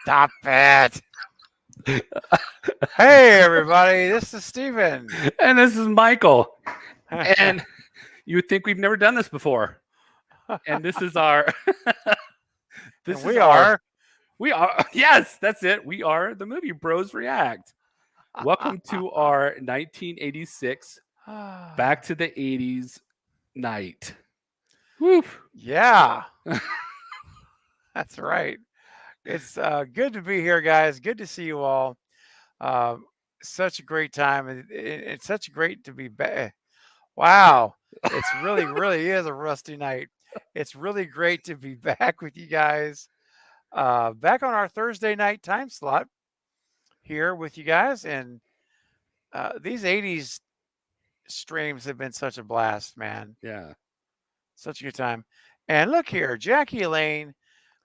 Stop it. Hey, everybody. This is Steven. And this is Michael. And you would think we've never done this before. And this is our And this is we our are. we are yes, that's it. We are the Movie Bros React. Welcome to our 1986 Back to the 80s night. Woo. Yeah, that's right. It's good to be here, guys. Good to see you all. Um, Such a great time. It's such great to be back. Wow. It's really is a rusty night. It's really great to be back with you guys. Back on our Thursday night time slot here with you guys. And these 80s streams have been such a blast, man. Yeah. Such a good time. And look here, Jackie Elaine.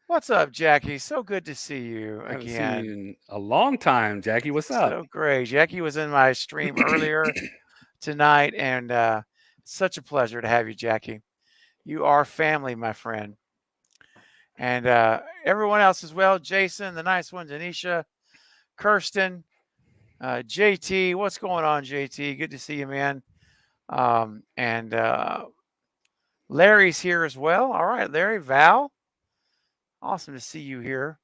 What's up, Jackie? So good to see you I haven't seen you again. in a long time, Jackie. What's up? So great. Jackie was in my stream earlier tonight, and such a pleasure to have you, Jackie. You are family, my friend. And everyone else as well. Jason, the nice one, Denisha, Kirsten, JT. What's going on, JT? Good to see you, man. And Larry's here as well. All right, Larry, Val. Awesome to see you here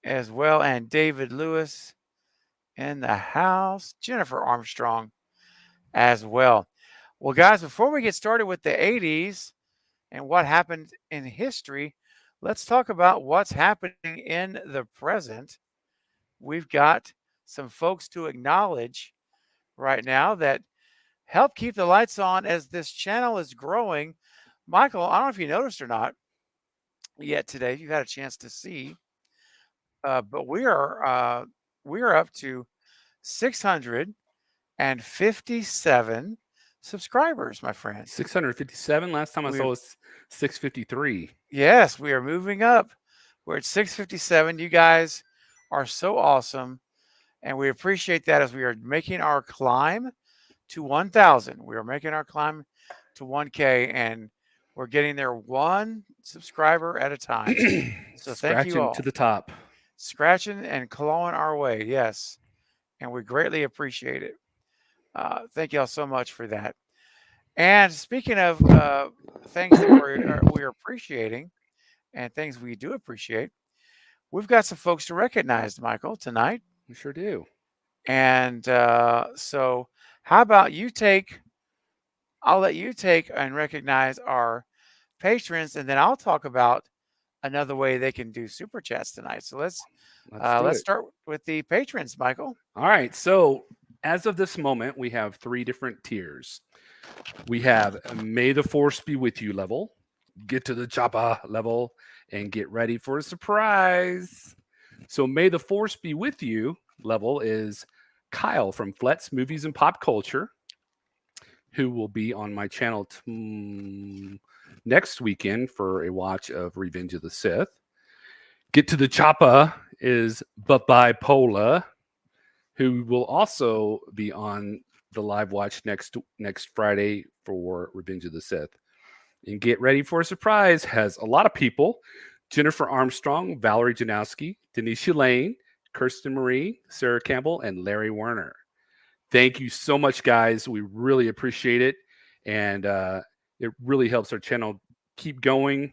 as well. And David Lewis in the house. Jennifer Armstrong as well. Well, guys, before we get started with the 80s and what happened in history, let's talk about what's happening in the present. We've got some folks to acknowledge right now that help keep the lights on as this channel is growing. Michael, I don't know if you noticed or not yet today, if you've had a chance to see, but we are up to 657 subscribers, my friend. 657. Last time I saw We've was 653. Yes, we are moving up. We're at 657. You guys are so awesome, and we appreciate that as we are making our climb to 1,000. We are making our climb to 1K, and we're getting there one subscriber at a time. So thank you Scratching to all. the top. Scratching and clawing our way, yes, and we greatly appreciate it. Thank you all so much for that. And speaking of things that we're appreciating and things we do appreciate, we've got some folks to recognize, Michael, tonight. We sure do. And so, how about you take? I'll let you take and recognize our patrons, and then I'll talk about another way they can do super chats tonight. So Let's do let's it. start with the patrons, Michael. All right. So, as of this moment, we have three different tiers. We have May the Force be with you level, get to the chopper level, and get ready for a surprise. So, May the Force be with you level is Kyle from Flet's Movies and Pop Culture, who will be on my channel next weekend for a watch of Revenge of the Sith. Get to the chopper is Bipolar, who will also be on the live watch next Friday for Revenge of the Sith. And Get Ready for a Surprise has a lot of people: Jennifer Armstrong, Valerie Janowski, Denisha Lane, Kirsten Marie, Sarah Campbell, and Larry Werner. Thank you so much, guys. We really appreciate it. And it really helps our channel keep going.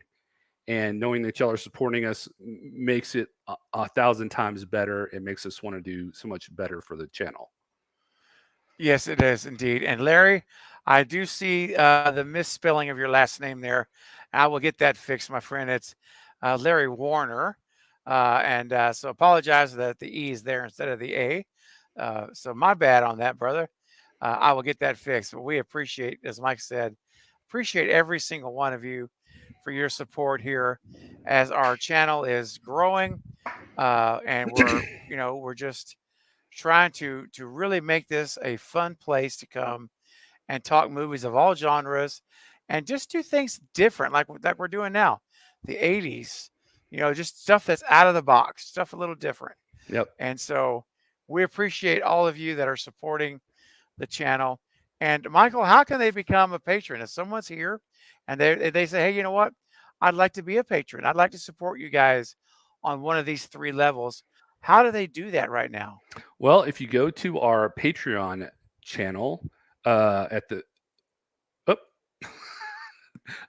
And knowing that y'all are supporting us makes it 1,000 times better. It makes us want to do so much better for the channel. Yes, it is indeed. And Larry, I do see the misspelling of your last name there. I will get that fixed, my friend. It's Larry Warner. And so apologize that the E is there instead of the A. So my bad on that, brother. I will get that fixed. But we appreciate, as Mike said, appreciate every single one of you for your support here as our channel is growing. And we're just trying to really make this a fun place to come and talk movies of all genres and just do things different like we're doing now. The 80s, just stuff that's out of the box, stuff a little different. Yep. And so we appreciate all of you that are supporting the channel. And Michael, how can they become a patron? If someone's here and they say, hey, you know what? I'd like to be a patron. I'd like to support you guys on one of these 3 levels, how do they do that right now? Well, if you go to our Patreon channel, at the oh,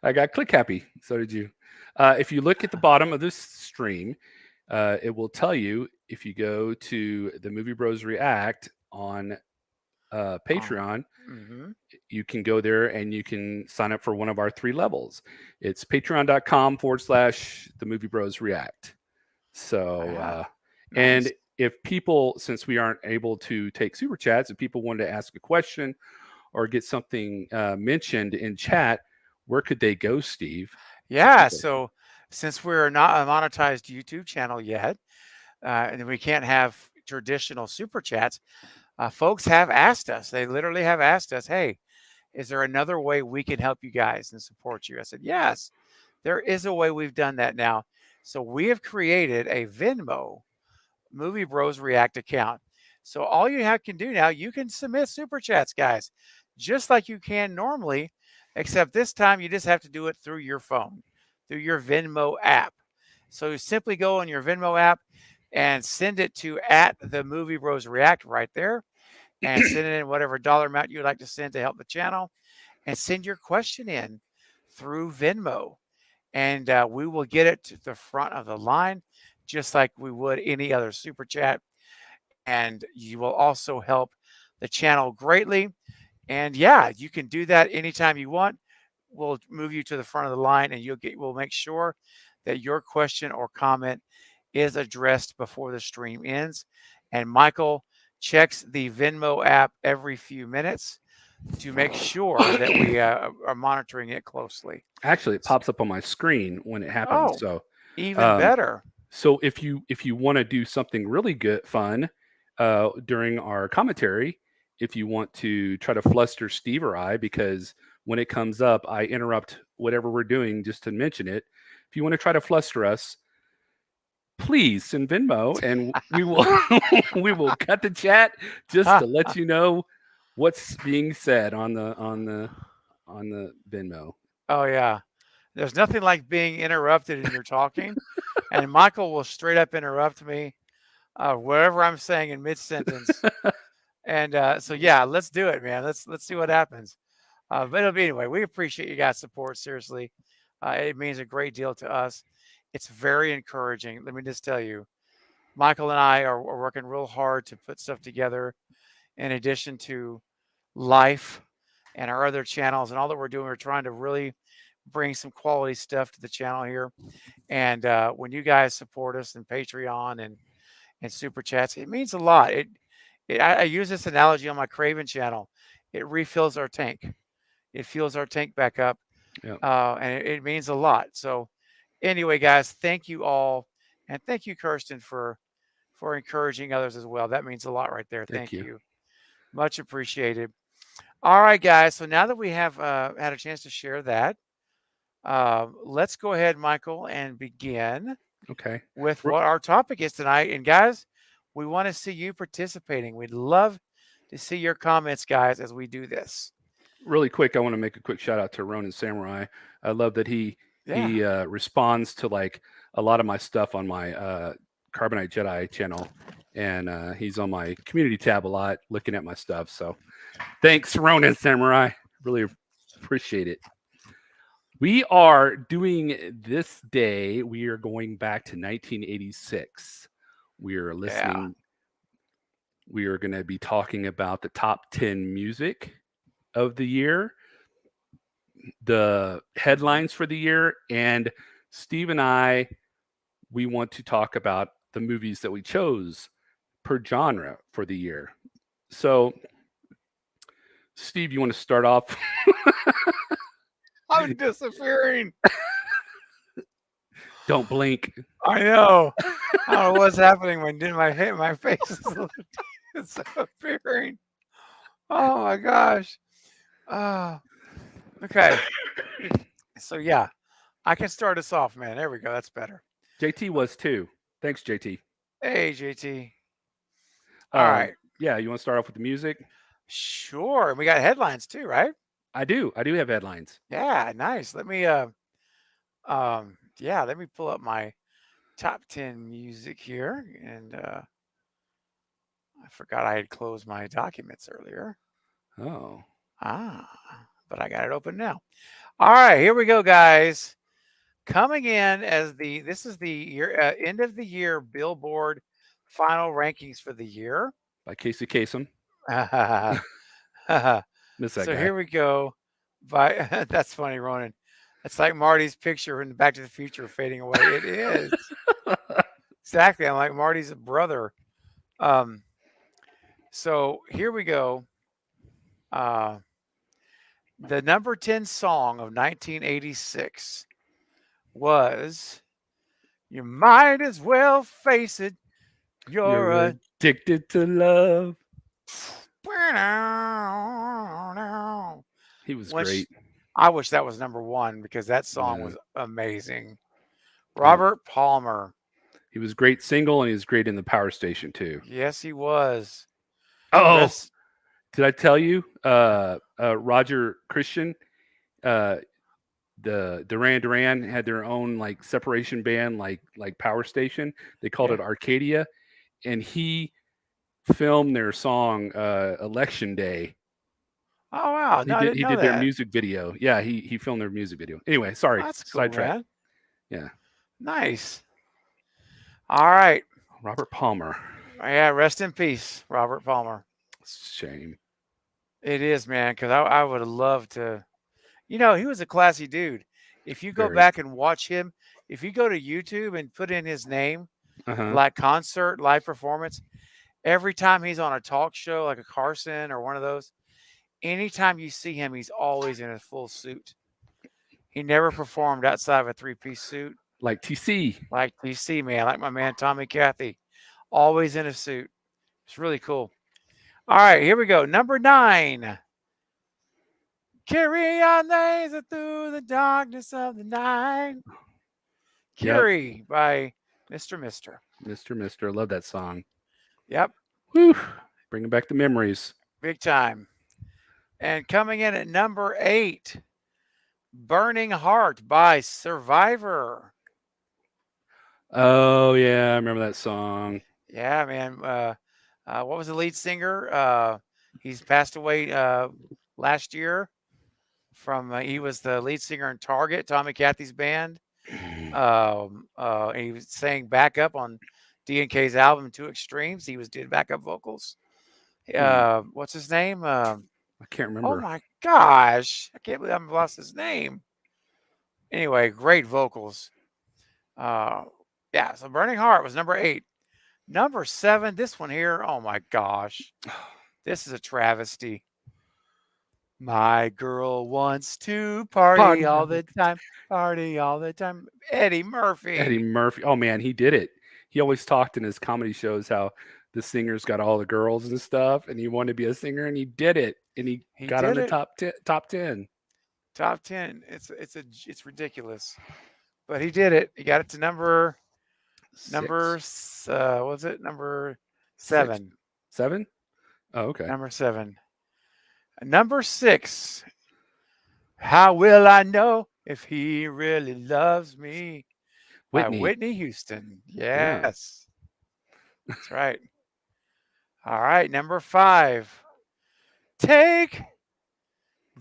I got click happy. So did you. If you look at the bottom of this stream, it will tell you if you go to the Movie Bros React on Patreon, Mhm. you can go there and you can sign up for one of our 3 levels. It's patreon.com/the Movie Bros React. So, Yeah. and Nice. if people, since we aren't able to take super chats, if people wanted to ask a question or get something mentioned in chat, where could they go, Steve, to do Yeah, that? so since we're not a monetized YouTube channel yet, and we can't have traditional super chats, folks have asked us. They literally have asked us, "Hey, is there another way we can help you guys and support you?" I said, "Yes, there is a way. We've done that now." So we have created a Venmo Movie Bros React account. So all you can do now, you can submit super chats, guys, just like you can normally, except this time you just have to do it through your phone, through your Venmo app. So you simply go on your Venmo app and send it to at the Movie Bros React right there, and send it in whatever dollar amount you'd like to send to help the channel, and send your question in through Venmo, and we will get it to the front of the line, just like we would any other super chat. And you will also help the channel greatly. And yeah, you can do that anytime you want. We'll move you to the front of the line, and we'll make sure that your question or comment is addressed before the stream ends. And Michael checks the Venmo app every few minutes to make sure that we are monitoring it closely. Actually, it pops up on my screen when it happens. Oh, So, even um, better. so if you want to do something really good, fun during our commentary, if you want to try to fluster Steve or I, because when it comes up, I interrupt whatever we're doing just to mention it. If you want to try to fluster us, please send Venmo, and we will we will cut the chat just to let you know what's being said on the Venmo. Oh, yeah. There's nothing like being interrupted in your talking, and Michael will straight up interrupt me wherever I'm saying in mid sentence. And so, yeah, let's do it, man. Let's see what happens. But it'll be anyway. We appreciate you guys' support. Seriously, it means a great deal to us. It's very encouraging. Let me just tell you, Michael and I are working real hard to put stuff together. In addition to life and our other channels and all that we're doing, we're trying to really bring some quality stuff to the channel here. And when you guys support us in Patreon and super chats, it means a lot. I use this analogy on my Craven channel. It refills our tank. It fuels our tank back up, Yeah. and it means a lot. So, anyway, guys, thank you all, and thank you, Kirsten, for encouraging others as well. That means a lot right there. Thank Thank you. you, much appreciated. All right, guys. So now that we have had a chance to share that, let's go ahead, Michael, and begin Okay. with Re- what our topic is tonight. And guys, we want to see you participating. We'd love to see your comments, guys, as we do this. Really quick, I want to make a quick shout out to Ronin Samurai. I love that he Yeah. responds to like a lot of my stuff on my Carbonite Jedi channel, and he's on my community tab a lot, looking at my stuff. So, thanks, Ronin Samurai. Really appreciate it. We are doing this day. We are going back to 1986. We are listening. We are going to be talking about the top 10 music of the year, the headlines for the year, and Steve and I, we want to talk about the movies that we chose per genre for the year. So, Steve, you want to start off? I'm disappearing. Don't blink. I know. I don't know what's happening when my face is disappearing. Oh my gosh. Oh, okay. So yeah, I can start us off, man. There we go. That's better. JT was too. Thanks, JT. Hey, JT. All right. Yeah, you want to start off with the music? Sure. We got headlines too, right? I do have headlines. Yeah, nice. Let me let me pull up my top 10 music here, and I forgot I had closed my documents earlier. Oh, But I got it open now. All right, here we go, guys. Coming in as this is the year end of the year Billboard final rankings for the year. by Casey Kasem. Miss that So guy. here we go. By that's funny, Ronan. It's like Marty's picture in Back to the Future fading away. It is exactly. I'm like Marty's brother. Um, so here we go. Uh, the number 10 song of 1986 was "You Might As Well Face It." You're You're a addicted to love. He was which great. I wish that was number one because that song Yeah. was amazing. Yeah. Robert Palmer. He was great single, and he was great in the Power Station too. Yes, he was. Oh, Rest. did I tell you? Roger Christian, uh, the Duran Duran had their own like separation band, like Power Station. They called Yeah. it Arcadia, and he filmed their song Election Day. Oh wow! No, I didn't He know did their that. music video. Yeah, he filmed their music video. Anyway, sorry, That's cool, sidetrack. man. Yeah, Nice. All right. Robert Palmer. Yeah. Rest in peace, Robert Palmer. Shame. It is, man. Because I would have loved to. You know, he was a classy dude. If you go Very. back and watch him, if you go to YouTube and put in his name, Uh-huh. like concert, live performance, every time he's on a talk show, like a Carson or one of those, anytime you see him, he's always in a full suit. He never performed outside of a three-piece suit, Like TC. like TC, man, like my man Tommy Cathy, always in a suit. It's really cool. All right, here we go. Number 9. Carry on laser through the darkness of the night. Carrie by Mr. Mister. Mr. I love that song. Yep, Whew. Bringing back the memories. big time. And coming in at number 8, Burning Heart by Survivor. Oh yeah, I remember that song. Yeah, man. What was the lead singer? He's passed away last year. He was the lead singer in Target, Tommy Cathy's band. He was sang backup on D&K's album Two Extremes. He did backup vocals. What's his name? I can't Oh remember. my gosh, I can't believe I've lost his name. Anyway, great vocals. Yeah, so Burning Heart was number 8. Number 7, this one here. Oh my gosh, this is a travesty. My girl wants to party all the time. Party all the time. Eddie Murphy. Eddie Murphy. Oh man, he did it. He always talked in his comedy shows how the singer's got all the girls and stuff, and he wanted to be a singer, and he did it, and he got on did the it. top 10. Top 10. It's ridiculous, but he did it. He got it to number was it number 7? 7? Oh, okay. Number 7. Number 6. How will I know if he really loves me? Whitney. By Whitney Houston. Yes. Yeah. That's right. All right, number 5. Take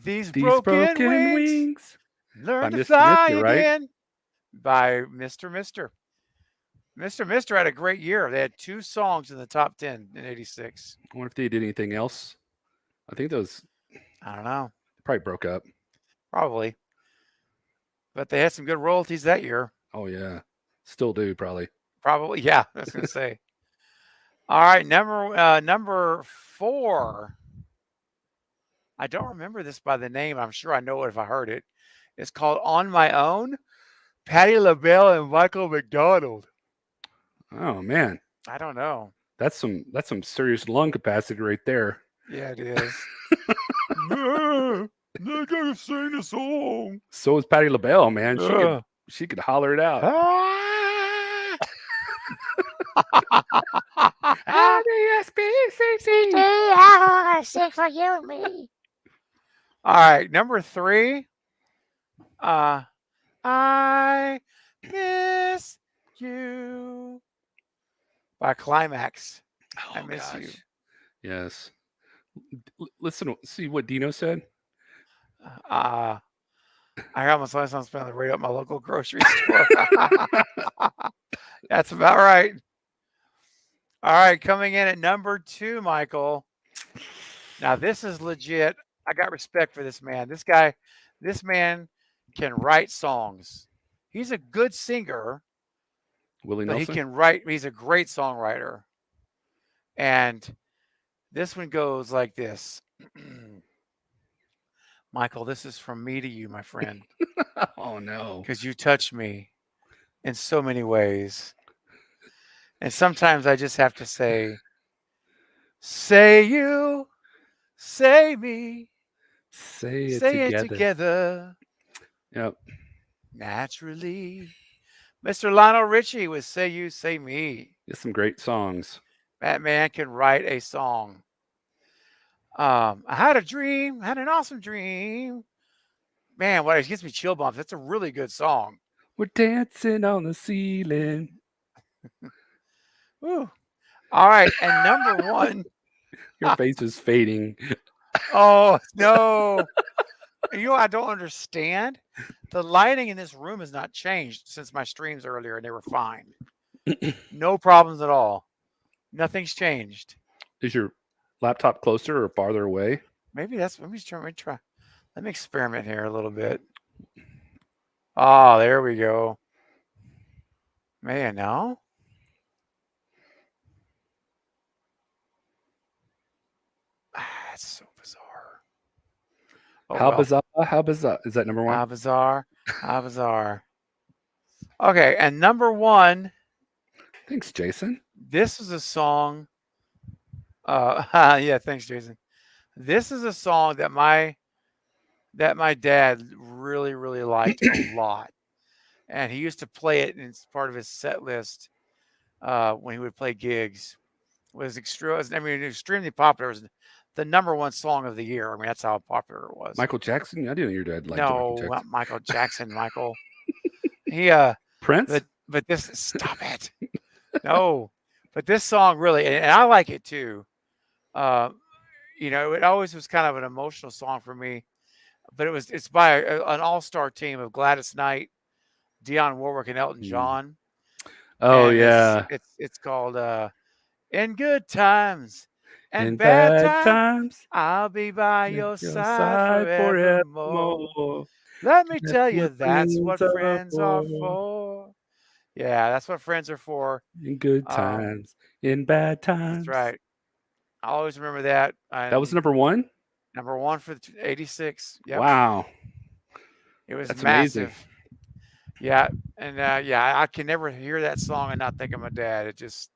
these broken wings. Learn to fly again. By Mr. Mister. Mr. Mister had a great year. They had 2 songs in the top 10 in 86. I wonder if they did anything else. I think those. I don't know. Probably broke up. Probably. But they had some good royalties that year. Oh yeah. Still do probably. Probably, yeah. I was gonna say. All right, number 4. I don't remember this by the name. I'm sure I know it if I heard it. It's called "On My Own." Patti LaBelle and Michael McDonald. Oh man. I don't know. That's some serious lung capacity right there. Yeah, it is. I gotta sing the song. So is Patti LaBelle, man. She could holler it out. Sing for you and me. All right, number 3. I miss you by Climax. I Oh miss you. gosh. Yes. Listen, see what Dino said. I got my son spend the rate at my local grocery store. That's about right. All right, coming in at number 2, Michael. Now this is legit. I got respect for this man. This man can write songs. He's a good singer, Willie but he Nelson. can write. He's a great songwriter. And this one goes like this. Michael, this is from me to you, my friend, Oh no. because you touch me in so many ways. And sometimes I just have to say you, say me, Say it say it together. together Yep. naturally. Mr. Lionel Richie with Say You, Say Me. Get some great songs. That man can write a song. I had a dream, had an awesome dream. Man, what it gives me chill bumps. That's a really good song. We're dancing on the ceiling. Woo. All right, and number 1. Your face is fading. Oh no. You know, I don't understand. The lighting in this room has not changed since my streams earlier, and they were fine. No problems at all. Nothing's changed. Is your laptop closer or farther away? Maybe that's. Let me try. Let me experiment here a little bit. Oh, there we go. Man, no. That's so bizarre. Oh, How well. bizarre? How bizarre? Is that number 1? How bizarre. How bizarre. Okay, and number 1. Thanks, Jason. This is a song. Yeah, thanks, Jason. This is a song that my dad really, really liked a lot, and he used to play it, and it's part of his set list when he would play gigs. It was extremely popular. It was the number 1 song of the year. I mean, that's how popular it was. Michael Jackson? I didn't know your dad liked No, Michael Jackson. not Michael Jackson. Michael. He Prince? but this stop it. No, but this song really, and I like it too. You know, it always was kind of an emotional song for me. But it's by an all-star team of Gladys Knight, Dionne Warwick, and Elton John. Oh And yeah. it's called "In Good Times and In Bad Times, I'll be by your side forevermore. forevermore. Let me That's tell you, what that's what friends are friends are for. for. Yeah, that's what friends are for. In good times, in bad times. That's right. I always remember that. That was number 1? Number 1 for 86. Yep. Wow. It was That's massive. amazing. Yeah, and yeah, I can never hear that song and not think of my dad. It just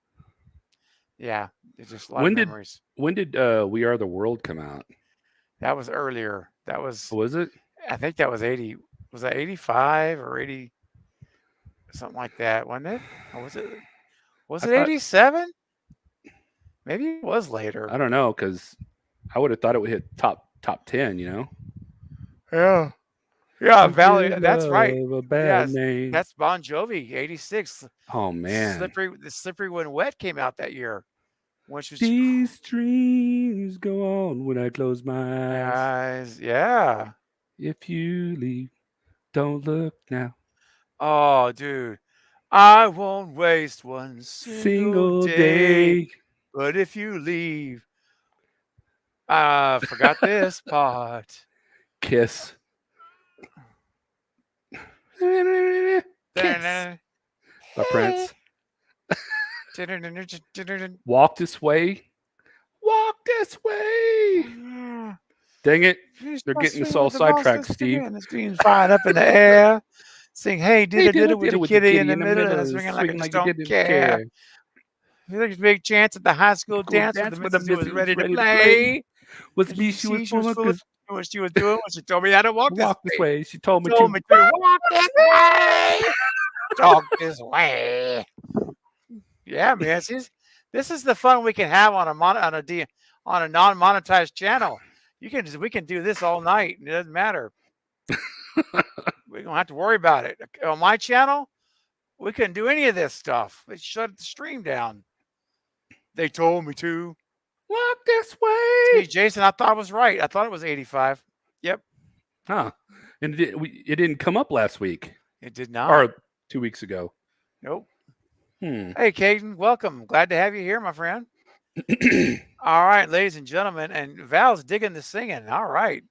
a lot of memories. When did We Are the World come out? That was earlier. That was Was it? I think that was 80. Was that 85 or 80? Something like that, wasn't it? Or was it I thought- 87? Maybe it was later. I don't know, because I would have thought it would hit top 10, you know? Yeah. Yeah, Valley. Give That's right. love a bad Yes, name. That's Bon Jovi, 86. Oh man. The Slippery When Wet came out that year. Which was These dreams go on when I close my eyes. yeah. If you leave, don't look now. Oh, dude. I won't waste one single day. But if you leave, forgot this part. Kiss. Kiss. By Prince. Walk this way. Walk this way. Dang it. They're getting us all sidetracked, Steve. And the screen's flying up in the air. Sing, hey, diddle with the kitty in the middle, and swinging like I just don't care. You think there's a big chance at the high school dance with the missus who was ready to play? Was me she was full of what she was doing when she told me how to walk this way. She told me to walk this way. Talk this way. Yeah, man. This is the fun we can have on a non-monetized channel. We can do this all night. It doesn't matter. We don't have to worry about it. On my channel, We couldn't do any of this stuff. They shut the stream down. They told me to. Walk this See, way. Jason, I thought I was right. I thought it was 85. Yep, Huh. And it didn't come up last week it did not. or 2 weeks ago. Nope. Hmm. Hey, Caden, welcome. Glad to have you here, my friend. All right, ladies and gentlemen, and Val's digging the singing. All right.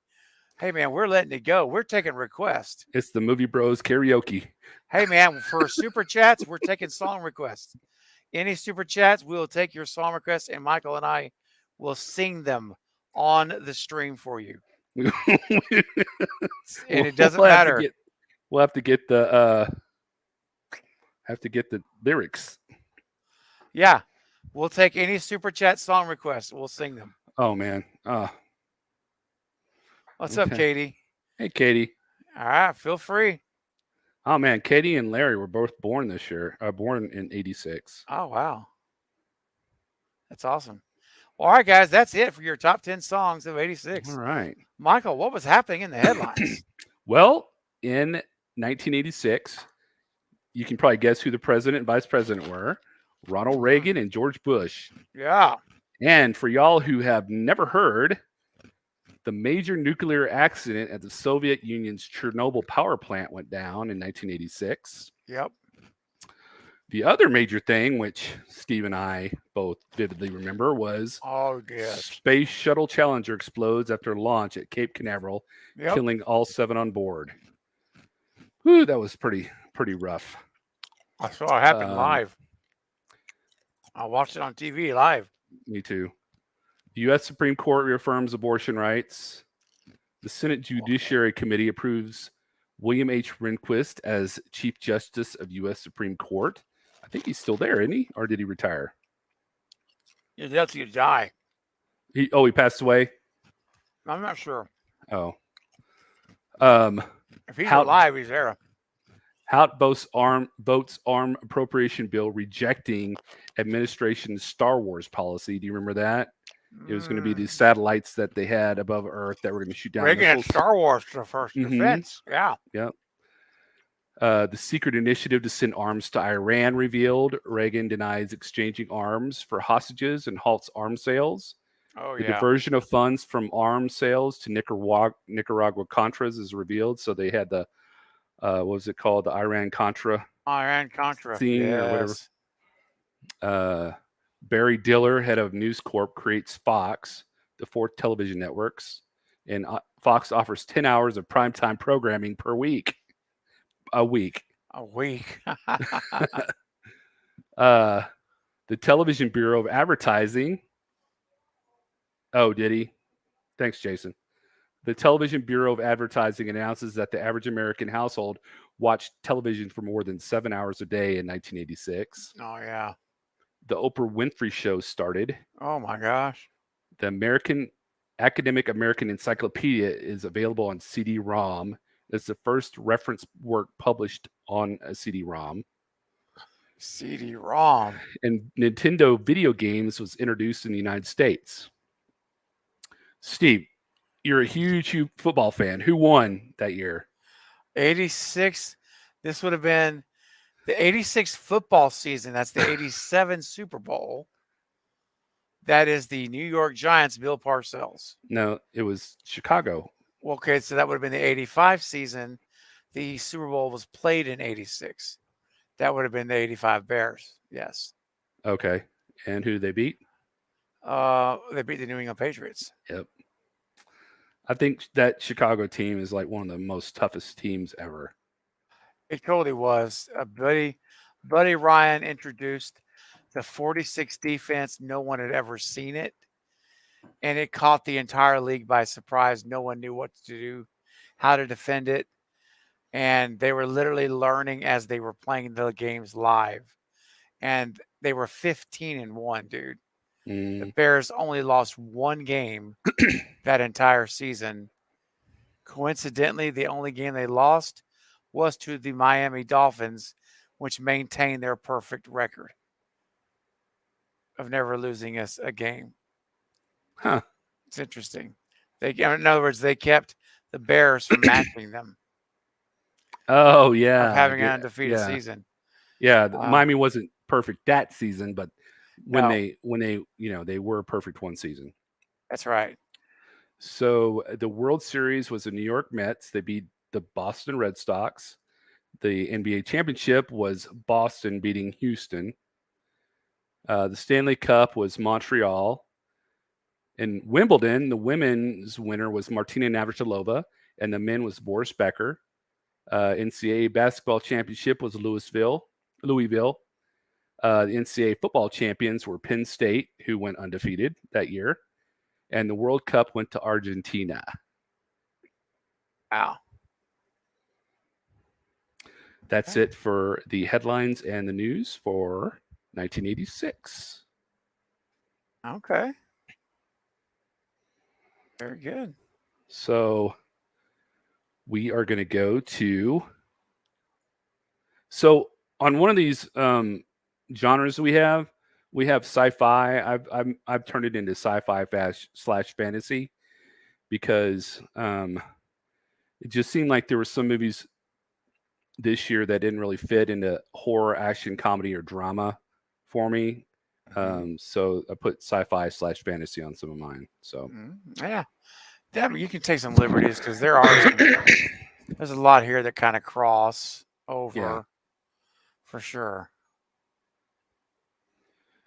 Hey, man, we're letting it go. We're taking requests. It's the Movie Bros karaoke. Hey, man, for super chats, we're taking song requests. Any super chats, we'll take your song requests, and Michael and I will sing them on the stream for you. And it doesn't matter. We'll have to get the lyrics. Yeah, we'll take any super chat song requests. We'll sing them. Oh man. What's up, Okay. Katie? Hey Katie. All right, feel free. Oh man, Katie and Larry were both born this year. Born in '86. Oh, wow. That's awesome. All right, guys, that's it for your top 10 songs of 86. All right. Michael, what was happening in the headlines? Well, in 1986, you can probably guess who the president and vice president were: Ronald Reagan and George Bush. Yeah. And for y'all who have never heard, the major nuclear accident at the Soviet Union's Chernobyl power plant went down in 1986. Yep. The other major thing, which Steve and I both vividly remember, was Oh, yes. Space Shuttle Challenger explodes after launch at Cape Canaveral, Yep. killing all 7 on board. Whew, that was pretty rough. I saw it happen live. I watched it on TV live. Me too. The U.S. Supreme Court reaffirms abortion rights. The Senate Judiciary Committee approves William H. Rehnquist as Chief Justice of U.S. Supreme Court. I think he's still there, isn't he? Or did he retire? Yeah, that's you die. He passed away? I'm not sure. Oh. If he's alive, he's there. House votes arm appropriation bill rejecting administration's Star Wars policy. Do you remember that? It was going to be these satellites that they had above Earth that were going to shoot down Reagan had missiles. Star Wars to first defense. Yeah. Yep. The secret initiative to send arms to Iran revealed. Reagan denies exchanging arms for hostages and halts arms sales. Oh, The yeah. diversion of funds from arms sales to Nicaragua Contras is revealed. So they had the, what was it called? The Iran-Contra Iran-Contra. scene or whatever. Barry Diller, head of News Corp, creates Fox, the 4th television networks. And Fox offers 10 hours of primetime programming per week. A week. The Television Bureau of Advertising. Oh, did he? Thanks, Jason. The Television Bureau of Advertising announces that the average American household watched television for more than 7 hours a day in 1986. Oh, yeah. The Oprah Winfrey Show started. Oh, my gosh. The Academic American Encyclopedia is available on CD-ROM. It's the first reference work published on a CD-ROM. CD-ROM. And Nintendo video games was introduced in the United States. Steve, you're a huge football fan. Who won that year? 86. This would have been the 86 football season. That's the 87 Super Bowl. That is the New York Giants, Bill Parcells. No, it was Chicago. Okay, so that would have been the 85 season. The Super Bowl was played in 86. That would have been the 85 Bears. Yes. Okay. And who did they beat? They beat the New England Patriots. Yep. I think that Chicago team is like one of the most toughest teams ever. It totally was. Buddy Ryan introduced the 46 defense. No one had ever seen it. And it caught the entire league by surprise. No one knew what to do, how to defend it. And they were literally learning as they were playing the games live. And they were 15-1, dude. The Bears only lost one game that entire season. Coincidentally, the only game they lost was to the Miami Dolphins, which maintained their perfect record of never losing a game. Huh. It's interesting. In other words, they kept the Bears from matching them. Oh, yeah. Of having an undefeated season. Yeah, Uh, Miami wasn't perfect that season, but when no, they were perfect one season. that's right. So the World Series was the New York Mets. They beat the Boston Red Sox. The NBA championship was Boston beating Houston. The Stanley Cup was Montreal. In Wimbledon, the women's winner was Martina Navratilova, and the men was Boris Becker. NCAA basketball championship was Louisville. The NCAA football champions were Penn State, who went undefeated that year, and the World Cup went to Argentina. Wow. That's it for the headlines and the news for 1986. Okay. Very good. So we are going to go to. So on one of these genres we have sci-fi. I've turned it into sci-fi slash fantasy because it just seemed like there were some movies this year that didn't really fit into horror, action, comedy, or drama for me. So I put sci-fi slash fantasy on some of mine. So Yeah. You can take some liberties because there's a lot here that kind of cross over for sure.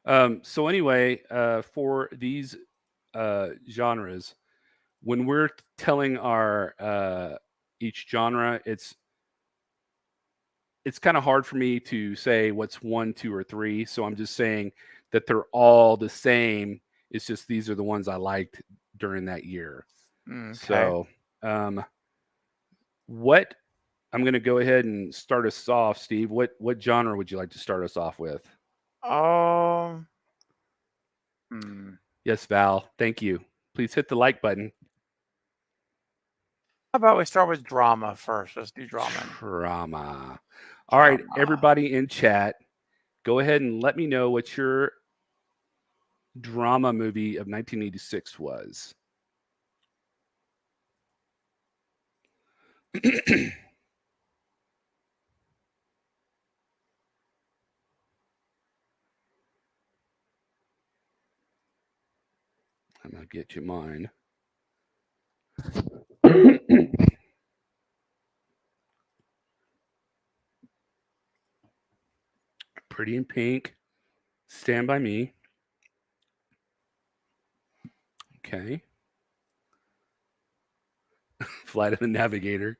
So anyway, for these genres, when we're telling our each genre, it's kind of hard for me to say what's 1, 2, or 3. So I'm just saying that they're all the same. It's just these are the ones I liked during that year. Okay. So, what I'm going to go ahead and start us off, Steve. What genre would you like to start us off with? Yes, Val. Thank you. Please hit the like button. How about we start with drama first? Let's do drama. Drama. All right, everybody in chat, go ahead and let me know what your drama movie of 1986 was. I'm going to get you mine. Pretty in Pink. Stand By Me. Okay. Flight of the Navigator.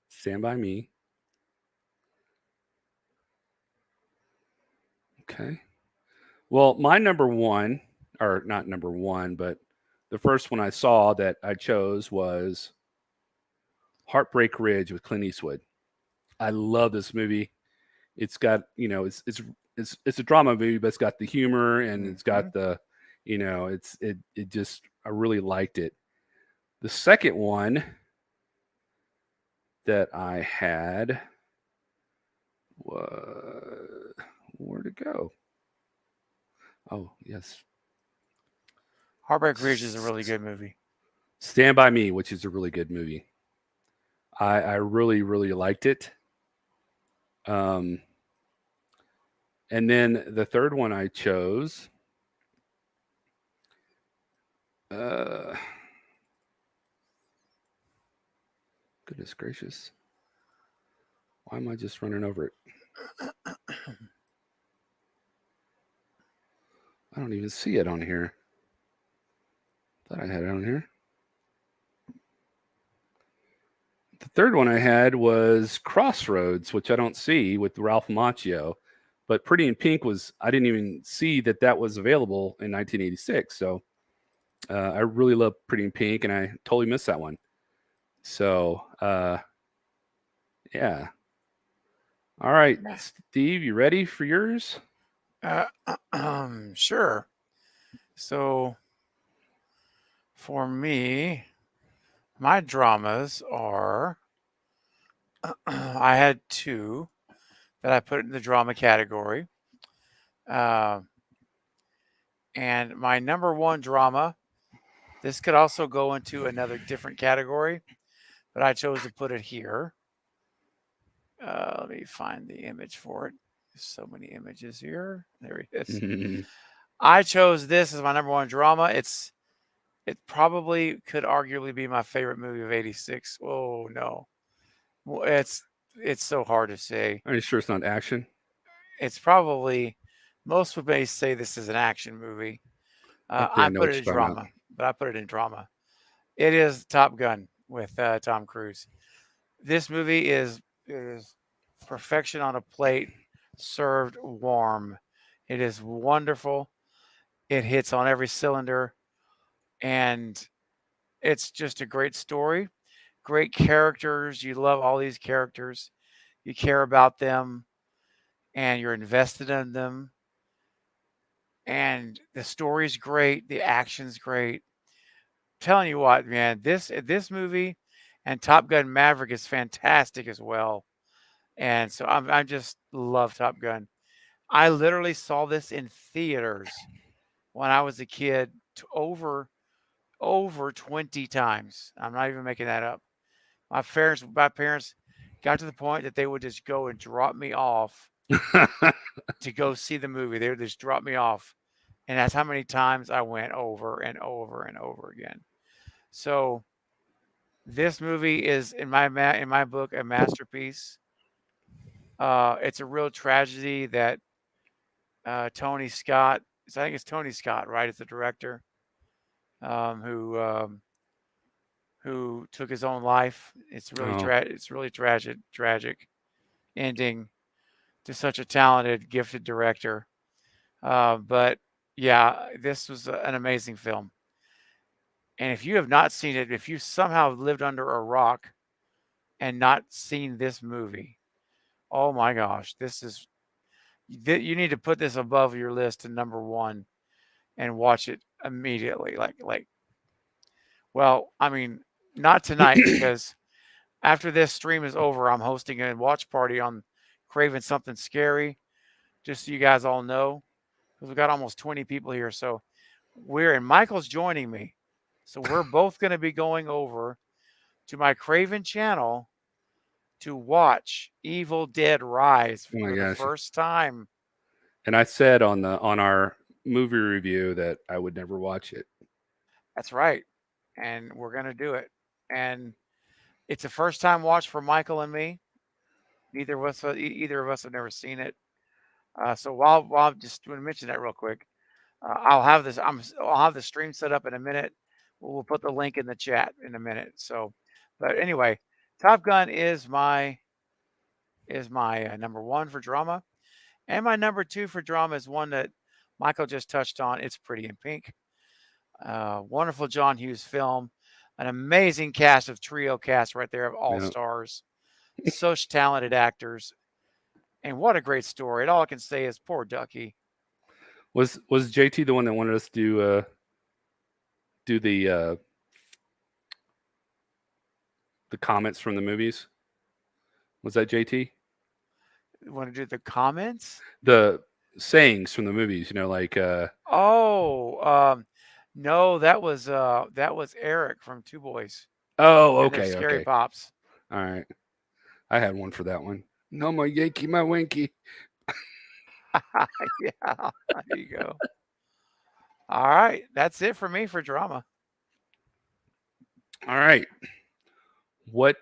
Stand By Me. Okay. Well, my number one, or not number one, but the first one I saw that I chose was Heartbreak Ridge with Clint Eastwood. I love this movie. It's got, it's a drama movie, but it's got the humor and it's got the, it just, I really liked it. The second one that I had was, where'd it go? Oh, yes. Heartbreak Ridge is a really good movie. Stand By Me, which is a really good movie. I really, really liked it. And then the third one I chose, goodness gracious. Why am I just running over it? I don't even see it on here. Thought I had it on here. The third one I had was Crossroads, which I don't see with Ralph Macchio. But Pretty in Pink I didn't even see that was available in 1986. So I really love Pretty in Pink, and I totally missed that one. So, yeah. All right, Steve, you ready for yours? Sure. So, for me, my dramas are, I had 2 that I put in the drama category. And my number 1 drama, this could also go into another different category, but I chose to put it here. Let me find the image for it. There's so many images here. There it is. Mhm. I chose this as my number one drama. It probably could arguably be my favorite movie of '86. Oh no, well, it's so hard to say. Are you sure it's not action? It's probably most would may say this is an action movie. I think I I know put what it you're in talking about. drama, but I put it in drama. It is Top Gun with Tom Cruise. This movie is perfection on a plate, served warm. It is wonderful. It hits on every cylinder, and it's just a great story. Great characters. You love all these characters. You care about them, and you're invested in them. And the story's great. The action's great. Telling you what, man, this movie and Top Gun Maverick is fantastic as well. And so I just love Top Gun. I literally saw this in theaters when I was a kid to over 20 times. I'm not even making that up. My parents got to the point that they would just go and drop me off to go see the movie. They would just drop me off. And that's how many times I went over and over and over again. So this movie is in my book a masterpiece. It's a real tragedy that Tony Scott. I think it's Tony Scott, right? It's the director um, who um, who took his own life. Oh, It's really tragic ending to such a talented, gifted director. But yeah, this was an amazing film. And if you have not seen it, if you somehow lived under a rock and not seen this movie, oh my gosh, you need to put this above your list to number one and watch it immediately. Well, I mean, not tonight because after this stream is over, I'm hosting a watch party on Craving Something Scary, just so you guys all know, because we've got almost 20 people here. So and Michael's joining me. So we're both going to be going over to my Craven channel to watch Evil Dead Rise oh my for the gosh! first time. And I said on our movie review that I would never watch it. That's right. And we're going to do it. And it's a first time watch for Michael and me. Either of us have never seen it. So while I'm just going to mention that real quick, I'll have the stream set up in a minute. We'll put the link in the chat in a minute. So, but anyway, Top Gun is my number one for drama, and my number two for drama is one that Michael just touched on. It's Pretty in Pink. Wonderful John Hughes film, an amazing trio cast right there of all Yeah. stars, such talented actors, and what a great story. And all I can say is poor Ducky. Was JT the one that wanted us to do the comments from the movies? Was that JT? Want to do the comments? The sayings from the movies, like Oh, no, that was Eric from Two Boys oh, and their okay, Scary okay. Pops. All right. I had one for that one. No more Yankee, my Winky. Yeah, there you go. All right, that's it for me for drama. All right. What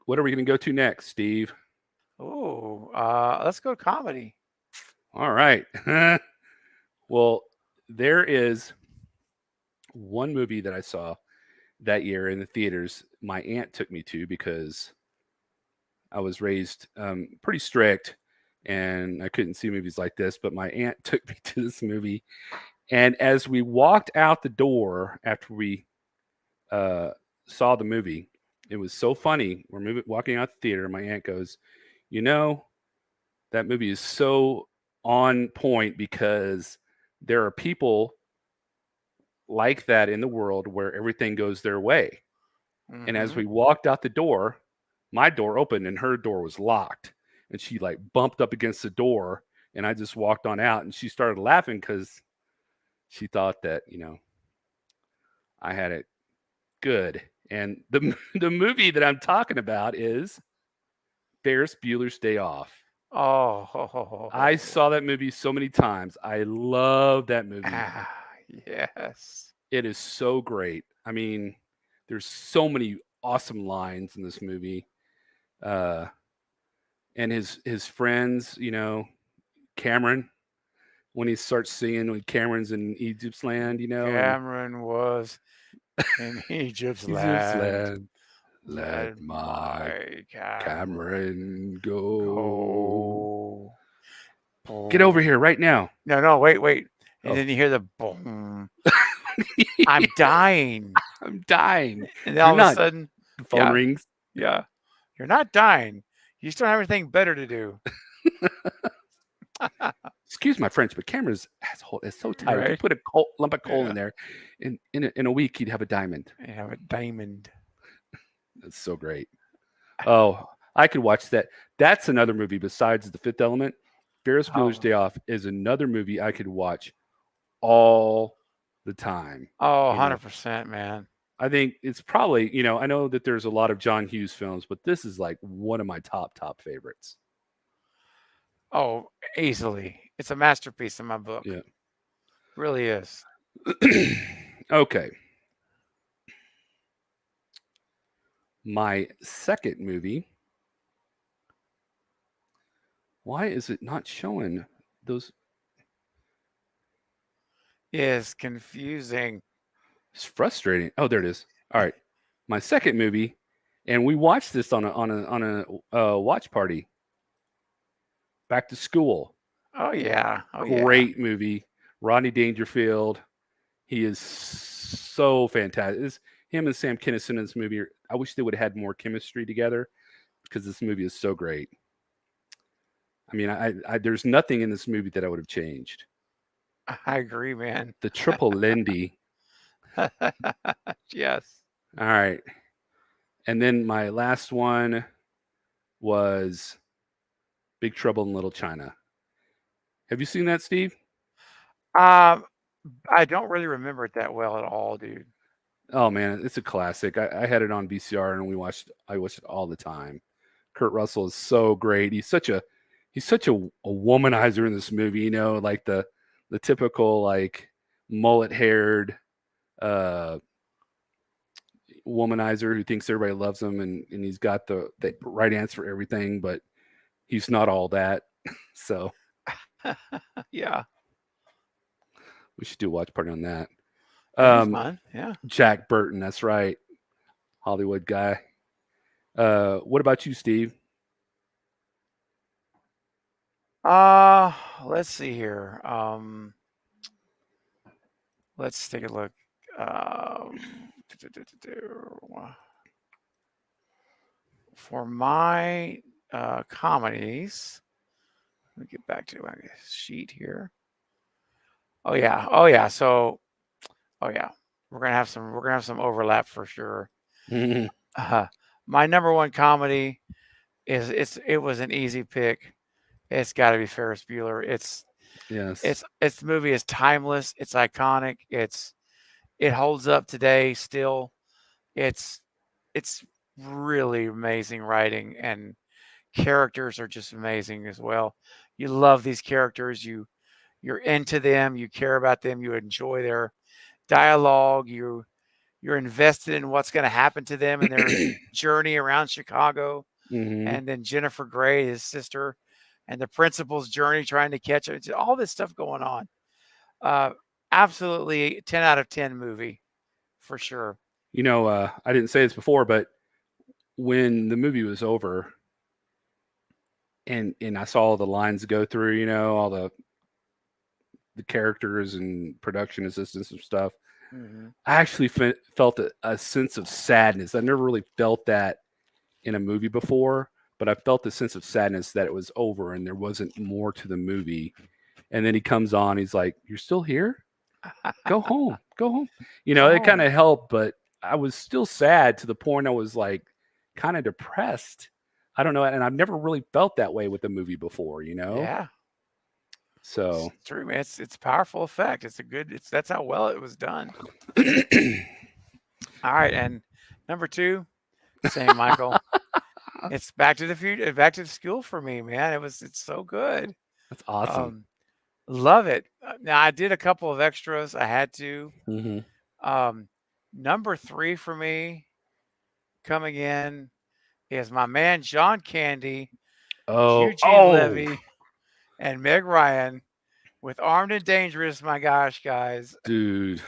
are we going to go to next, Steve? Oh, let's go comedy. All right. Well, there is one movie that I saw that year in the theaters. My aunt took me to because I was raised pretty strict and I couldn't see movies like this. But my aunt took me to this movie, and as we walked out the door after we saw the movie, it was so funny. We're walking out the theater. My aunt goes, that movie is so on point because there are people like that in the world where everything goes their way. And as Mm-hmm. we walked out the door, my door opened and her door was locked. And she like bumped up against the door. And I just walked on out and she started laughing because she thought that, I had it good. And the movie that I'm talking about is Ferris Bueller's Day Off. Oh, I saw that movie so many times. I love that movie. Yes. It is so great. I mean, there's so many awesome lines in this movie. And his friends, you know, Cameron, when he starts singing when Cameron's in Egypt's land, you know, and Cameron was in Egypt's Egypt's land. land, let my Cameron Cameron go. go. Get over here right now. No, wait. And Oh. then you hear the boom. I'm dying. I'm dying. And then all You're of a not. sudden, The phone yeah. rings. yeah, you're not dying. You still have anything better to do. Excuse my French, but Cameron's asshole is so tight. If you Right. put a lump of coal Yeah. in there, in a week he'd have a diamond. You have a diamond. That's so great. Oh, I could watch that. That's another movie besides The Fifth Element. Ferris Bueller's Oh. Day Off is another movie I could watch all the time. Oh, You know. 100%, man. I think it's probably, you know, I know that there's a lot of John Hughes films, but this is like one of my top favorites. Oh, easily. It's a masterpiece in my book. Yeah. Really is. Okay. My second movie. Why is it not showing those? Is confusing. It's frustrating. Oh, there it is. All right. My second movie, and we watched this on a watch party. Back to School. Oh yeah. Oh yeah. Great movie. Rodney Dangerfield. He is so fantastic. It's him and Sam Kinison in this movie. I wish they would have had more chemistry together because this movie is so great. I mean, I there's nothing in this movie that I would have changed. I agree, man. The triple Lindy. Yes. All right. And then my last one was Big Trouble in Little China. Have you seen that, Steve? I don't really remember it that well at all, dude. Oh man, it's a classic. I had it on VCR and I watched it all the time. Kurt Russell is so great. He's such a womanizer in this movie, you know, like the typical like mullet haired womanizer who thinks everybody loves him and he's got the right answer for everything, but he's not all that. So Yeah. we should do a watch party on that. That'd be fun. Yeah. Jack Burton, that's right. Hollywood guy. What about you, Steve? Let's see here. Let's take a look. For my comedies, let me get back to my sheet here. Oh yeah. So, oh yeah, we're gonna have some overlap for sure. My number one comedy it was an easy pick. It's got to be Ferris Bueller. Yes. The movie is timeless. It's iconic. It holds up today still. It's really amazing writing, and characters are just amazing as well. You love these characters. You're into them. You care about them. You enjoy their dialogue. You're invested in what's going to happen to them and their journey around Chicago. Mm-hmm. And then Jennifer Grey, his sister, and the principal's journey trying to catch it. All this stuff going on. Absolutely 10 out of 10 movie for sure. You know, I didn't say this before, but when the movie was over and I saw all the lines go through, you know, all the characters and production assistants and stuff, I actually felt a sense of sadness. I never really felt that in a movie before, but I felt the sense of sadness that it was over and there wasn't more to the movie. And then he comes on, he's like, "You're still here? Go home. Go home." You know, it kind of helped, but I was still sad to the point I was like kind of depressed. I don't know. And I've never really felt that way with a movie before, you know? Yeah. So it's true, man. It's a powerful effect. That's how well it was done. All right. And number 2, same Michael. It's Back to the Future, Back to the School for me, man. It's so good. That's awesome. Love it. Now I did a couple of extras. I had to. Hmm. Number 3 for me coming in is my man John Candy, Oh, Eugene oh, Levy, and Meg Ryan with Armed and Dangerous. My gosh, guys. dude,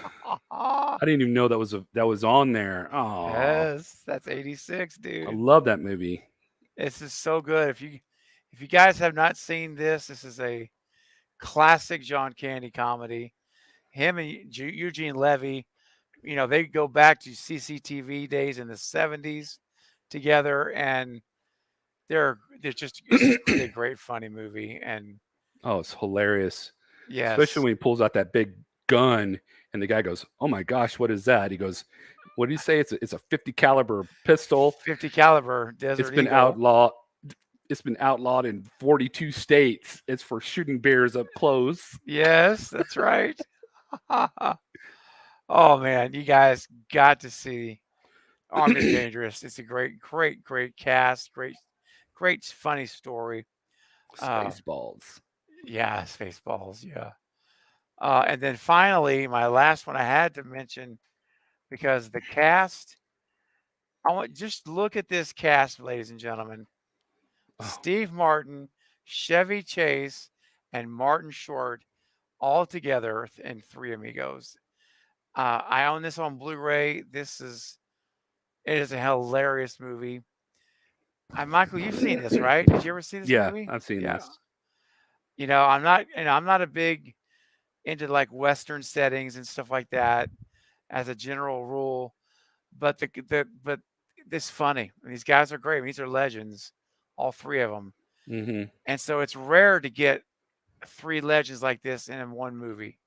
I didn't even know that was on there. Oh, Yes, that's 86, I dude. love that movie. This is so good. If you guys have not seen this, this is a classic John Candy comedy. Him and Eugene Levy, they go back to CCTV days in the 70s together, and it's just really a great funny movie. And Oh, it's hilarious, especially yes, when he pulls out that big gun and the guy goes, "Oh my gosh, what is that?" He goes, "What did he say? It's a 50 caliber pistol. 50 caliber It's Desert been Eagle. outlawed. It's been outlawed in 42 states. It's for shooting bears up close." Yes, that's right. Oh man, you guys got to see Armed and Dangerous. It's a great cast, great funny story. Uh, Spaceballs. yeah, Spaceballs, yeah. And then finally, my last one I had to mention because the cast. I want just look at this cast, ladies and gentlemen. Oh, Steve Martin, Chevy Chase, and Martin Short all together in Three Amigos. I own this on Blu-ray. It is a hilarious movie. Michael, you've seen this, right? Did you ever see this yeah, movie? I've seen Yeah. this. I'm not a big into like Western settings and stuff like that as a general rule, but but it's funny. These guys are great. These are legends, all three of them. Hmm. And so it's rare to get three legends like this in one movie.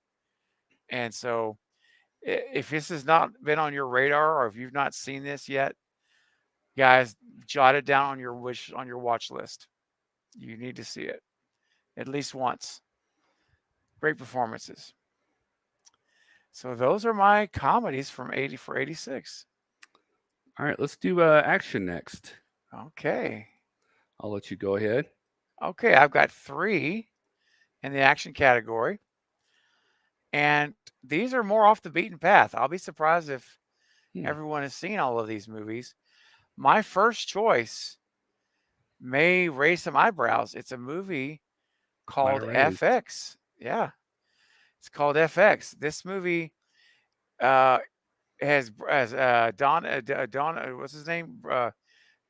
And so if this has not been on your radar or if you've not seen this yet, guys, jot it down on your watch list. You need to see it at least once. Great performances. So those are my comedies from 86. All right, let's do action next. Okay. I'll let you go ahead. Okay, I've got 3 in the action category. And these are more off the beaten path. I'll be surprised if Hmm. everyone has seen all of these movies. My first choice may raise some eyebrows. It's a movie Quite called raised. FX. Yeah, it's called FX. This movie uh, has Don, what's his name?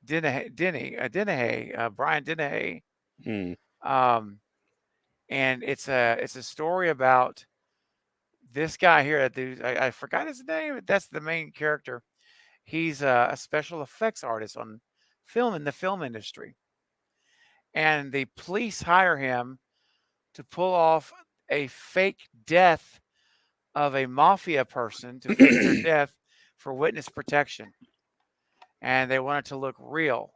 Dennehy, Brian Dennehy. Hmm. Um, and it's a story about this guy here. I forgot his name. That's the main character. He's a special effects artist on film in the film industry, and the police hire him to pull off a fake death of a mafia person to fake their death for witness protection, and they want it to look real.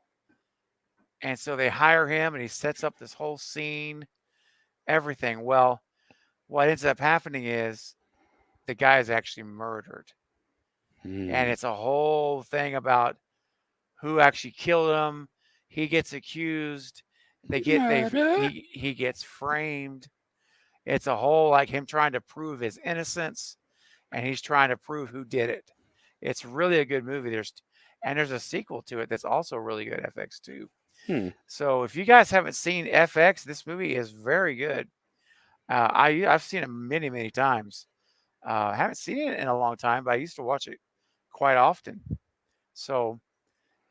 And so they hire him, and he sets up this whole scene, everything. Well, what ends up happening is the guy is actually murdered, and Hmm. it's a whole thing about who actually killed him. He gets accused. Murder. He gets framed. It's a whole like him trying to prove his innocence, and he's trying to prove who did it. It's really a good movie. There's a sequel to it that's also really good, FX2. Hmm. So if you guys haven't seen FX, this movie is very good. I've seen it many times. I haven't seen it in a long time, but I used to watch it quite often. So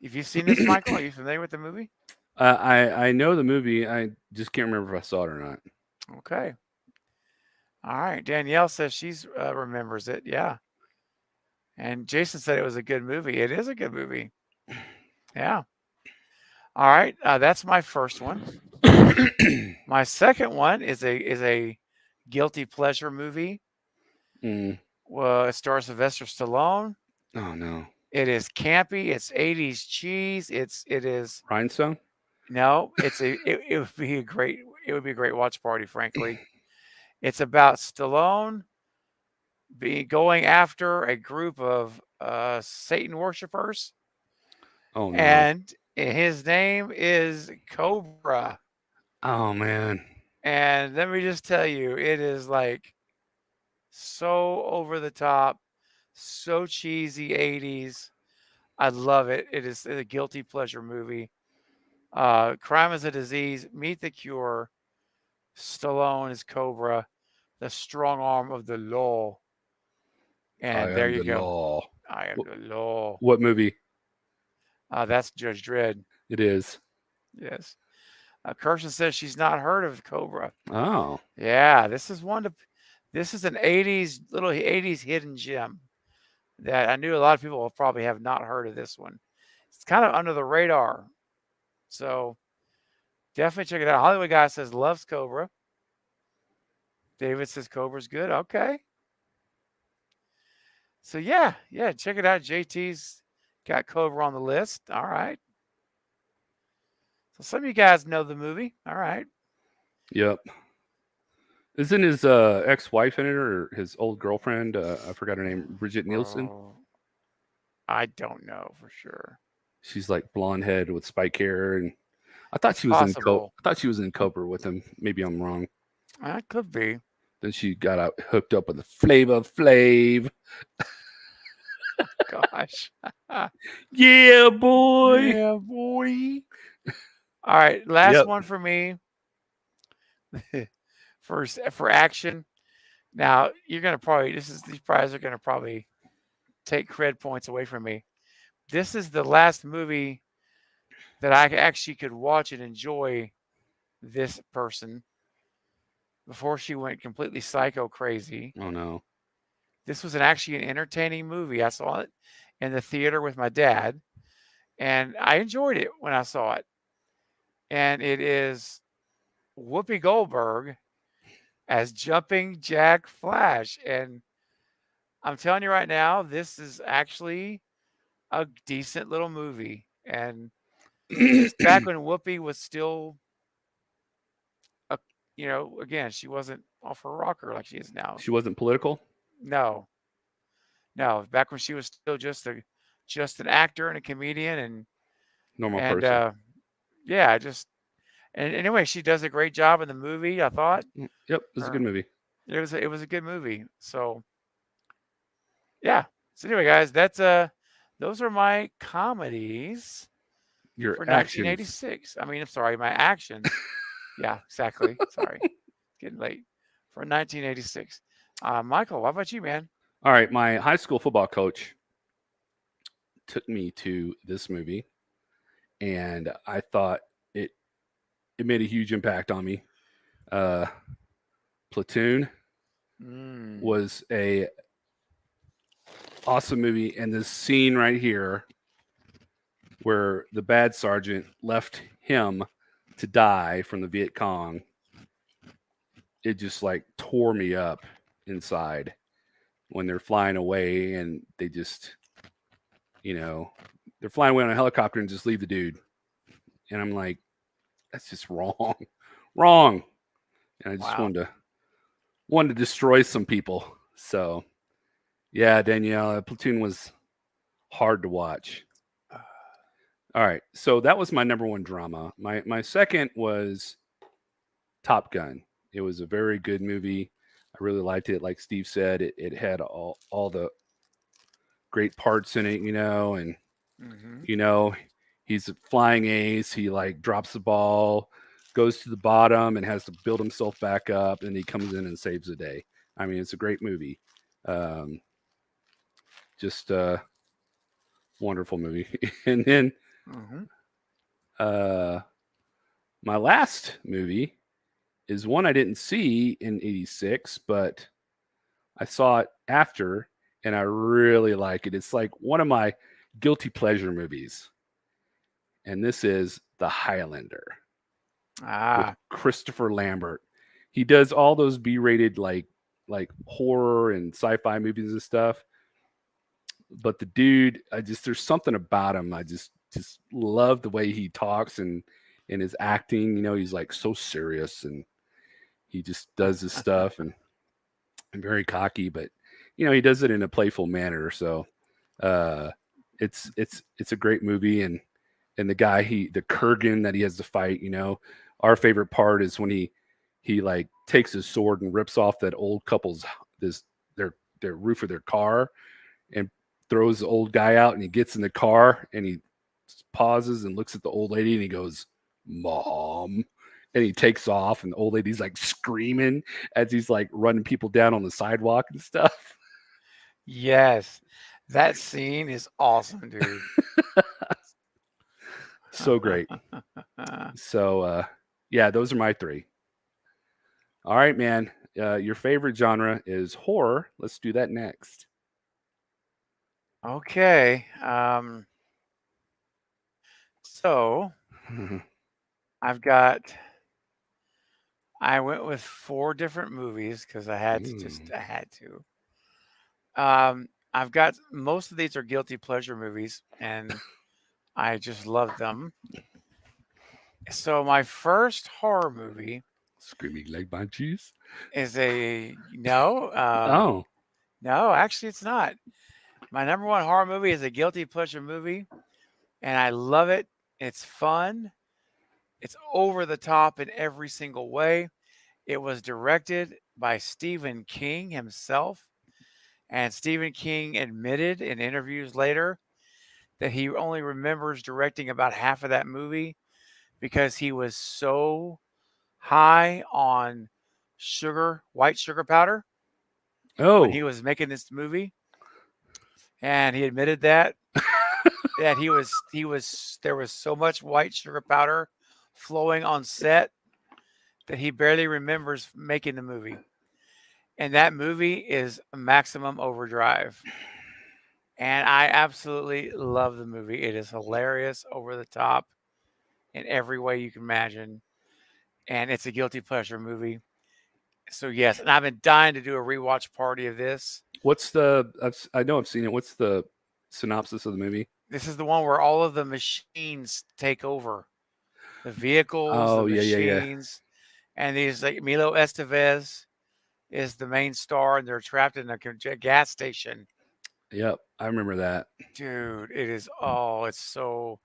if you've seen this, Michael, are you familiar with the movie? I know the movie. I just can't remember if I saw it or not. Okay. All right. Danielle says she's remembers it. Yeah. And Jason said it was a good movie. It is a good movie. Yeah. All right. That's my first one. My second one is a guilty pleasure movie. Mm. Well, it stars Sylvester Stallone. Oh no, It is campy. It's 80s cheese. It is Rhinestone. no. It would be a great watch party. Frankly, it's about Stallone going after a group of Satan worshipers, Oh no. and And his name is Cobra. Oh man. And let me just tell you, it is like so over the top, so cheesy 80s. I love it. It is a guilty pleasure movie. Crime is a Disease, Meet the Cure, Stallone is Cobra, the strong arm of the law. I And there am you the go. law. I am the law. What movie? That's Judge Dredd. It is. Yes. Kirsten says she's not heard of Cobra. Oh. Yeah, this is one to. This is an 80s little 80s hidden gem that I knew a lot of people will probably have not heard of this one. It's kind of under the radar. So definitely check it out. Hollywood Guy says loves Cobra. David says Cobra's good. Okay. So yeah, check it out. JT's got Cobra on the list. All right. So some of you guys know the movie. All right. Yep. Isn't his ex-wife in it or his old girlfriend? I forgot her name. Bridget Nielsen. Oh, I don't know for sure. She's like blonde head with spike hair, and I thought It's she was possible. I thought she was in Cobra with him. Maybe I'm wrong. That could be. Then she got out hooked up with the Flavor Flav. Gosh. Yeah, boy. Yeah, boy. All right, last Yep. one for me. For action. Now you're gonna probably these prizes are gonna probably take cred points away from me. This is the last movie that I actually could watch and enjoy this person before she went completely psycho crazy. Oh no. This was actually an entertaining movie. I saw it in the theater with my dad, and I enjoyed it when I saw it. And it is Whoopi Goldberg as Jumping Jack Flash. And I'm telling you right now, this is actually a decent little movie. And it's back when Whoopi was still, again, she wasn't off her rocker like she is now. She wasn't political. No, back when she was still just an actor and a comedian, Normal and person. yeah, and anyway, she does a great job in the movie. I thought. Yep, it's a good movie. It was a good movie. So yeah. So anyway, guys, those are my comedies Your for actions. 1986. I mean, I'm sorry, my actions. Yeah, exactly. Sorry, it's getting late for 1986. Michael, what about you, man? All right, my high school football coach took me to this movie, and I thought it made a huge impact on me. Platoon was a awesome movie, and this scene right here where the bad sergeant left him to die from the Viet Cong, it just like tore me up inside when they're flying away and they just, they're flying away on a helicopter and just leave the dude. And I'm like, that's just wrong. Wrong. And I just wanted to destroy some people. So yeah, Danielle, Platoon was hard to watch. All right. So that was my number one drama. My second was Top Gun. It was a very good movie. I really liked it. Like Steve said, it had all the great parts in it, and he's a flying ace. He like drops the ball, goes to the bottom and has to build himself back up, and he comes in and saves the day. I mean, it's a great movie. Just a wonderful movie. And then my last movie is one I didn't see in 86, but I saw it after, and I really like it. It's like one of my guilty pleasure movies. And this is The Highlander. With Christopher Lambert. He does all those B-rated like horror and sci-fi movies and stuff. But the dude, there's something about him. I just love the way he talks and his acting. He's like so serious and he just does this stuff and very cocky, but he does it in a playful manner. So it's a great movie, and and the guy the Kurgan that he has to fight. Our favorite part is when he like takes his sword and rips off that old couple's their roof of their car and throws the old guy out, and he gets in the car and he pauses and looks at the old lady and he goes, "Mom," and he takes off, and the old lady's like screaming as he's like running people down on the sidewalk and stuff. Yes, that scene is awesome, dude. So great. So yeah, those are my three. All right, man. Your favorite genre is horror. Let's do that next. Okay. So I went with 4 different movies because I had to. I've got most of these are guilty pleasure movies, and I just love them. So my first horror movie Screaming like banshees. is no, actually it's not. My number one horror movie is a guilty pleasure movie, and I love it. It's fun. It's over the top in every single way. It was directed by Stephen King himself, and Stephen King admitted in interviews later that he only remembers directing about half of that movie because he was so high on white sugar powder when he was making this movie. And he admitted that there was so much white sugar powder flowing on set that he barely remembers making the movie. And that movie is Maximum Overdrive. And I absolutely love the movie. It is hilarious, over the top in every way you can imagine. And it's a guilty pleasure movie. So yes, and I've been dying to do a rewatch party of this. I know I've seen it. What's the synopsis of the movie? This is the one where all of the machines take over. The vehicles, the machines. And these, like, Milo Estevez is the main star, and they're trapped in a gas station. Yep, I remember that. Dude, it's so it's so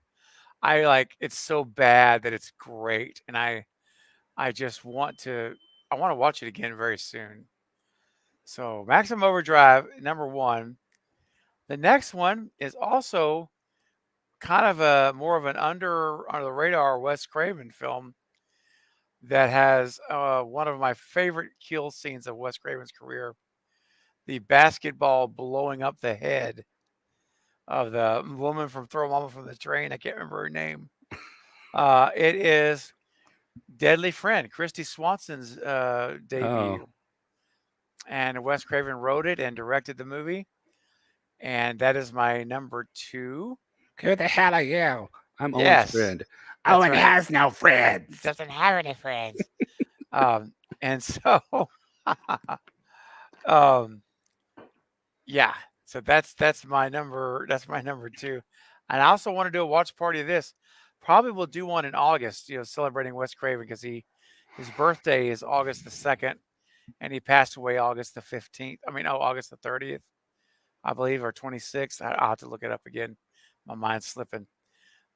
bad that it's great, and I just want to watch it again very soon. So, Maximum Overdrive, number 1. The next one is also kind of a more of an under the radar Wes Craven film that has one of my favorite kill scenes of Wes Craven's career: the basketball blowing up the head of the woman from Throw Mama from the Train. I can't remember her name. It is Deadly Friend, Christy Swanson's debut. And Wes Craven wrote it and directed the movie. And that is my number 2. Who the hell are you? I'm Owen's Yes, friend. that's Owen right. has no friends. Doesn't have any friends. And so, yeah. So that's my number 2. And I also want to do a watch party of this. Probably we'll do one in August, celebrating Wes Craven, because his birthday is August the 2nd, and he passed away August the 15th. August the 30th, I believe, or 26th. I'll have to look it up again. My mind's slipping.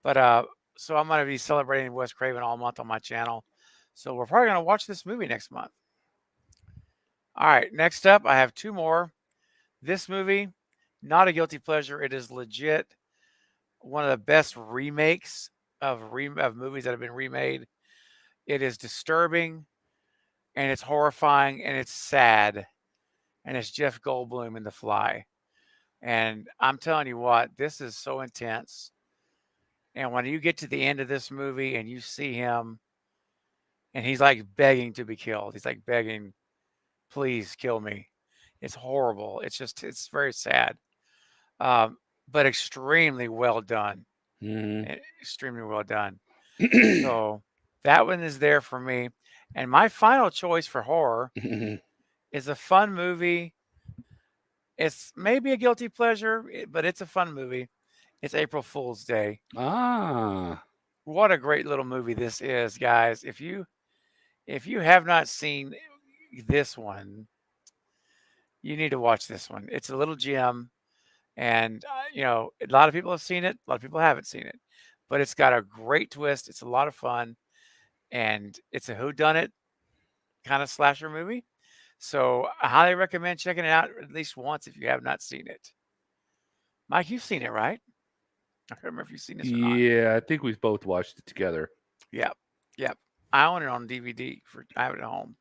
But so I'm going to be celebrating Wes Craven all month on my channel. So we're probably going to watch this movie next month. All right, next up, I have 2 more. This movie, not a guilty pleasure. It is legit one of the best remakes of movies that have been remade. It is disturbing, and it's horrifying, and it's sad. And it's Jeff Goldblum in The Fly. And I'm telling you what, this is so intense. And when you get to the end of this movie and you see him, and he's like begging to be killed. He's like begging, please kill me. It's horrible. It's very sad. But extremely well done. Extremely well done. So that one is there for me. And my final choice for horror is a fun movie. It's maybe a guilty pleasure, but it's a fun movie. It's April Fool's Day. What a great little movie this is, guys. If you have not seen this one, you need to watch this one. It's a little gem, and a lot of people have seen it. A lot of people haven't seen it, but it's got a great twist. It's a lot of fun, and it's a whodunit kind of slasher movie. So I highly recommend checking it out at least once if you have not seen it. Mike, you've seen it, right? I can't remember if you've seen this or not. Yeah, I think we've both watched it together. Yep. Yep. I own it on DVD I have it at home.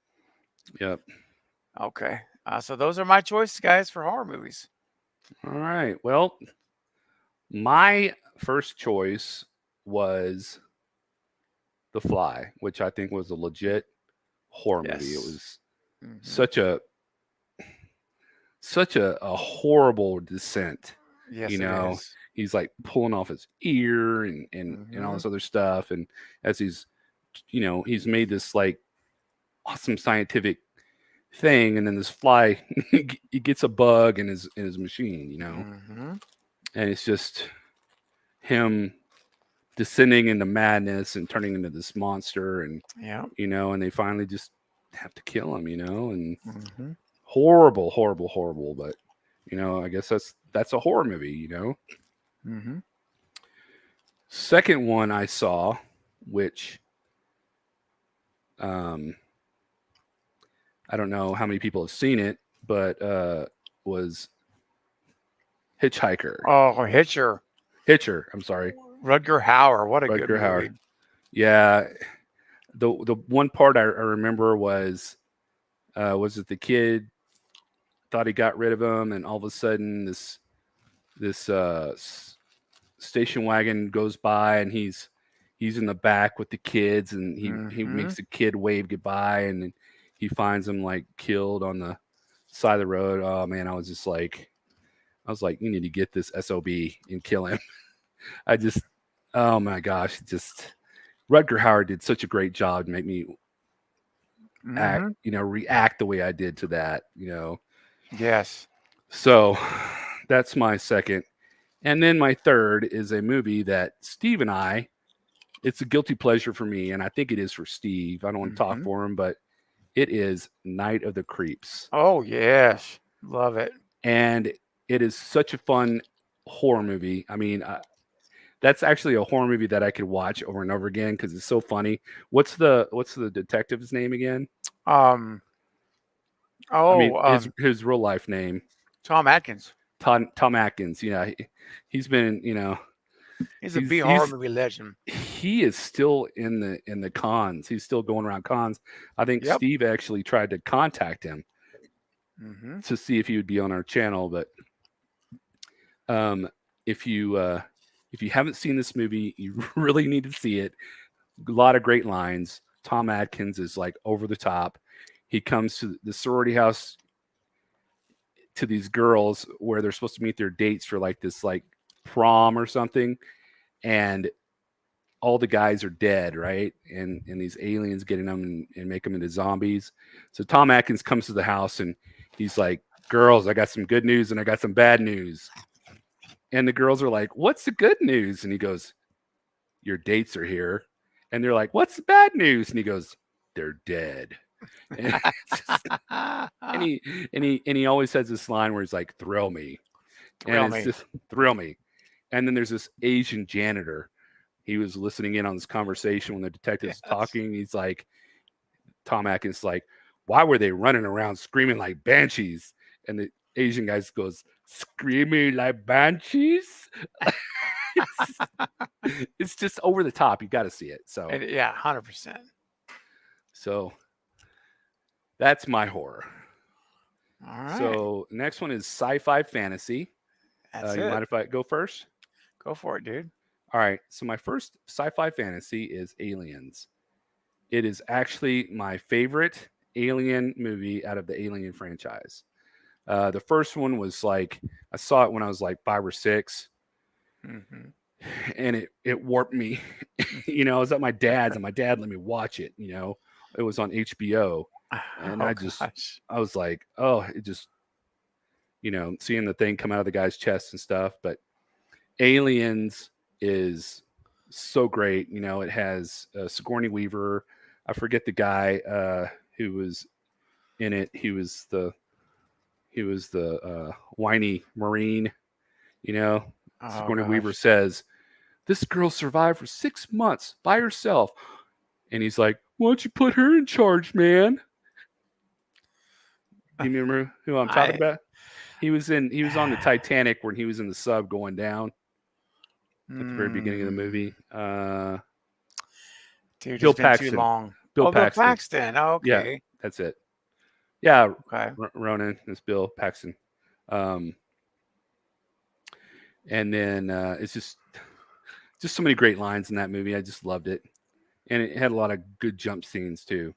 Yep. Okay. So those are my choices, guys, for horror movies. All right. Well, my first choice was The Fly, which I think was a legit horror movie. It Yes. was Mhm. such a horrible descent. Yes, You it know, is. he's like pulling off his ear and all Mhm. this other stuff. And as he's, he's made this like awesome scientific thing, and then this fly, he gets a bug in his machine, Mhm. and it's just him descending into madness and turning into this monster, and Yeah. and they finally just have to kill him, and Mhm. horrible, horrible, horrible. But I guess that's a horror movie. Mhm. Second one I saw, which I don't know how many people have seen it, but was Hitchhiker. Oh, Hitcher. Hitcher, I'm sorry. Rutger Hauer. What a good Rutger Hauer. movie. Yeah. The one part I remember was it the kid thought he got rid of him, and all of a sudden this station wagon goes by, and he's in the back with the kids, and he Mhm. makes the kid wave goodbye, and then he finds him like killed on the side of the road. Oh man, I was like, you need to get this SOB and kill him. Oh my gosh, Rutger Hauer did such a great job to make me Mhm. react the way I did to that, Yes. So that's my second. And then my third is a movie that Steve and it's a guilty pleasure for me, and I think it is for Steve. I don't want to talk Mhm. for him, but it is Night of the Creeps. Oh, yes. Love it. And it is such a fun horror movie. I mean, that's actually a horror movie that I could watch over and over again because it's so funny. What's the detective's name again? Um. I mean, Oh. his real life name, Tom Atkins. Tom Atkins. Yeah, he's been He's a B horror movie legend. he is still in the cons. He's still going around cons. I think Yep. Steve actually tried to contact him Mhm. to see if he would be on our channel, but if you haven't seen this movie, you really need to see it. A lot of great lines. Tom Atkins is like over the top. He comes to the sorority house to these girls where they're supposed to meet their dates for like this like prom or something, and all the guys are dead, right? And these aliens getting them and make them into zombies. So Tom Atkins comes to the house and he's like, "Girls, I got some good news and I got some bad news." And the girls are like, "What's the good news?" And he goes, "Your dates are here." And they're like, "What's the bad news?" And he goes, "They're dead." And, and he always says this line where he's like, "Thrill me," and Thrill it's me. just thrill me. And then there's this Asian janitor. He was listening in on this conversation when the detective's Yes. talking. He's like, Tom Atkins, like, "Why were they running around screaming like banshees?" And the Asian guy goes, "Screaming like banshees." It's just over the top. You got to see it. Yeah, 100%. So that's my horror. All right. So next one is sci-fi fantasy. That's You it. mind if I go first? Go for it, dude. All right. So my first sci-fi fantasy is Aliens. It is actually my favorite Alien movie out of the Alien franchise. The first one was like I saw it when I was like 5 or 6, Mhm. and it warped me. I was at my dad's, and my dad let me watch it. It was on HBO, and Oh gosh. I was like, oh, it just seeing the thing come out of the guy's chest and stuff. But Aliens is so great. It has Sigourney Weaver. I forget the guy who was in it. He was the whiny Marine. Oh Sigourney Weaver gosh. says, This girl survived for 6 months by herself. And he's like, why don't you put her in charge, man? Do you remember who I'm talking I about? He was on the Titanic when he was in the sub going down at the very beginning of the movie. Dude, Bill it's been too Paxton. long. Bill Oh, Bill Paxton. Paxton. Oh, Yeah, okay. that's it. Yeah, Okay. Ronan is Bill Paxton. And then it's just so many great lines in that movie. I just loved it, and it had a lot of good jump scenes too.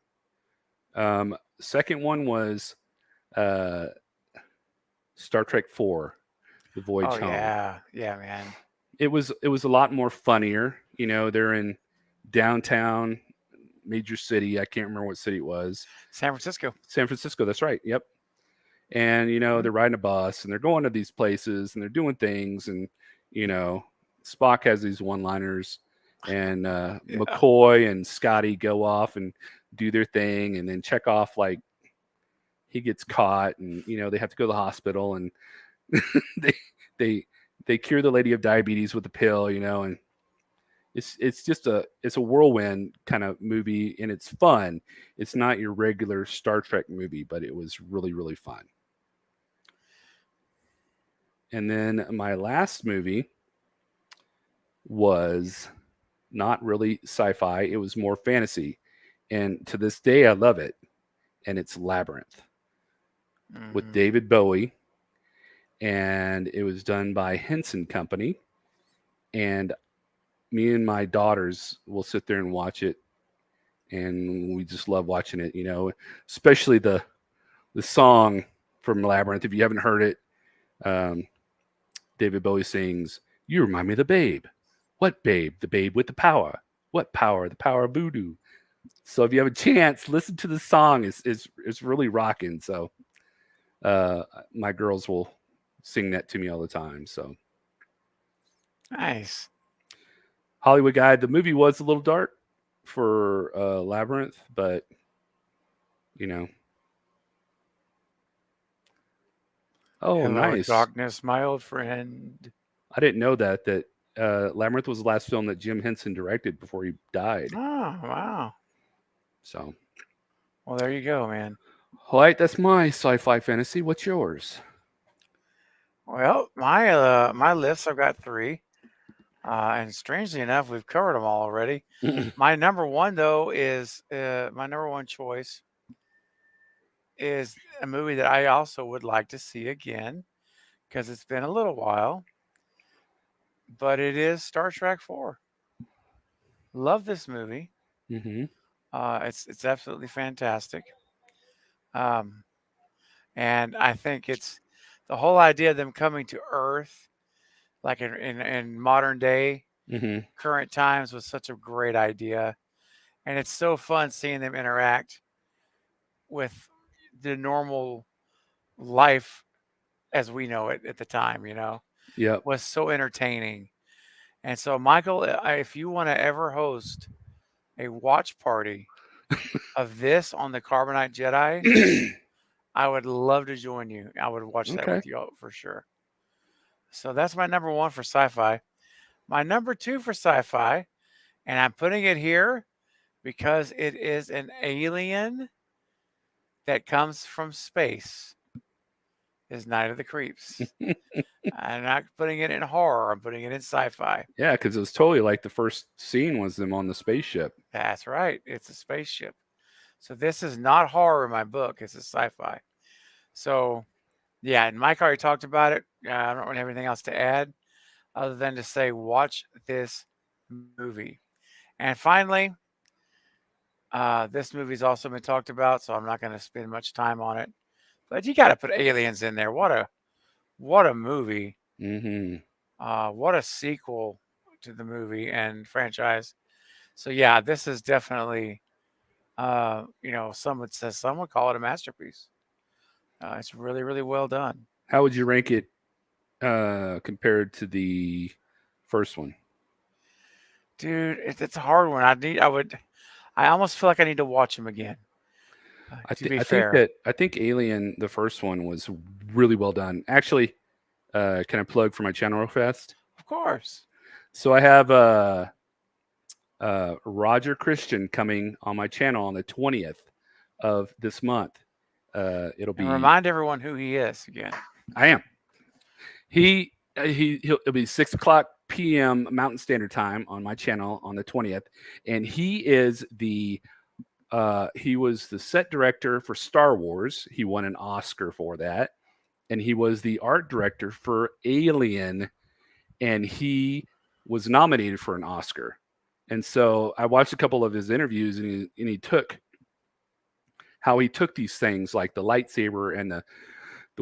Second one was Star Trek IV, The Voyage Oh Home. yeah, man. It was a lot more funnier. You know, they're in downtown major city. I can't remember what city it was. San Francisco. San Francisco. That's right. Yep. And you know, they're riding a bus and they're going to these places and they're doing things, and you know, Spock has these one-liners, and McCoy and Scotty go off and do their thing, and then Chekhov, like, he gets caught, and you know, they have to go to the hospital, and they cure the lady of diabetes with a pill, you know, and it's just a whirlwind kind of movie, and it's fun. It's not your regular Star Trek movie, but it was really, really fun. And then my last movie was not really sci-fi. It was more fantasy. And to this day, I love it. And it's Labyrinth with David Bowie. And it was done by Henson Company. And me and my daughters will sit there and watch it. And we just love watching it, you know, especially the song from Labyrinth. If you haven't heard it, David Bowie sings, "You remind me of the Babe." What babe? The babe with the power. What power? The power of voodoo. So if you have a chance, listen to the song. It's really rocking. So my girls will sing that to me all the time. So Nice. Hollywood Guide. The movie was a little dark for Labyrinth, but you know. Oh, Hello, nice. darkness, my old friend. I didn't know that Labyrinth was the last film that Jim Henson directed before he died. Oh, wow. So, well, there you go, man. All right, that's my sci-fi fantasy. What's yours? Well, my list, I've got 3. And strangely enough, we've covered them all already. My number one, though, is my number one choice is a movie that I also would like to see again because it's been a little while. But it is Star Trek 4. Love this movie. Mm-hmm. It's absolutely fantastic. Um, and I think it's the whole idea of them coming to Earth, like in modern day, current times, was such a great idea. And it's so fun seeing them interact with the normal life as we know it at the time, you know, Yep. was so entertaining. And so, Michael, if you want to ever host a watch party of this on the Carbonite Jedi, I would love to join you. I would watch that with you for sure. So that's my number one for sci-fi. My number 2 for sci-fi, and I'm putting it here because it is an alien that comes from space, is Night of the Creeps. I'm not putting it in horror. I'm putting it in sci-fi. Yeah, because it was totally like the first scene was them on the spaceship. That's right. It's a spaceship. So this is not horror in my book. It's a sci-fi. So, yeah, and Mike already talked about it. I don't really have anything else to add other than to say watch this movie. And finally, this movie's also been talked about, so I'm not going to spend much time on it. But you got to put aliens in there. What a movie. What a sequel to the movie and franchise. So yeah, this is definitely, you know, some would call it a masterpiece. It's really, really well done. How would you rank it compared to the first one? Dude, it's a hard one. I almost feel like I need to watch them again. I think Alien, the first one, was really well done. Actually, can I plug for my channel real fast? Of course. So I have Roger Christian coming on my channel on the 20th of this month. It'll And be remind everyone who he is again. I am. It'll be 6 o'clock p.m. Mountain Standard Time on my channel on the 20th, and he is he was the set director for Star Wars. He won an Oscar for that, and he was the art director for Alien, and he was nominated for an Oscar. And so I watched a couple of his interviews, and he took how he took these things like the lightsaber and the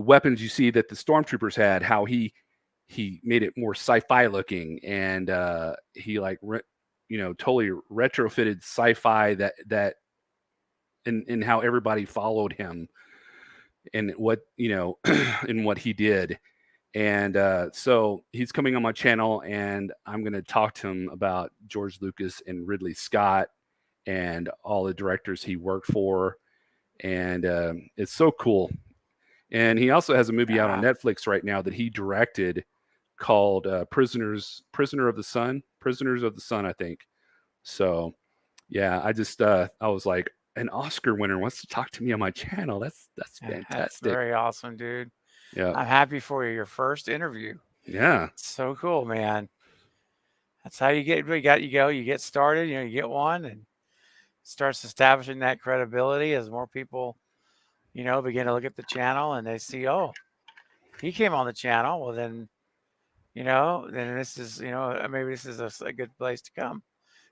weapons you see that the stormtroopers had, how he made it more sci-fi looking, and he like totally retrofitted sci-fi that in how everybody followed him and what in what he did. And so he's coming on my channel, and I'm going to talk to him about George Lucas and Ridley Scott and all the directors he worked for. And it's so cool. And he also has a movie out on Netflix right now that he directed called Prisoner of the Sun, I think. So yeah, I was like, an Oscar winner wants to talk to me on my channel. That's fantastic. That's very awesome, dude. Yeah. I'm happy for you. Your first interview. Yeah. So cool, man. That's how you get started, you get one and starts establishing that credibility as more people, begin to look at the channel and they see, oh, he came on the channel. Well, then, then this is, maybe this is a good place to come,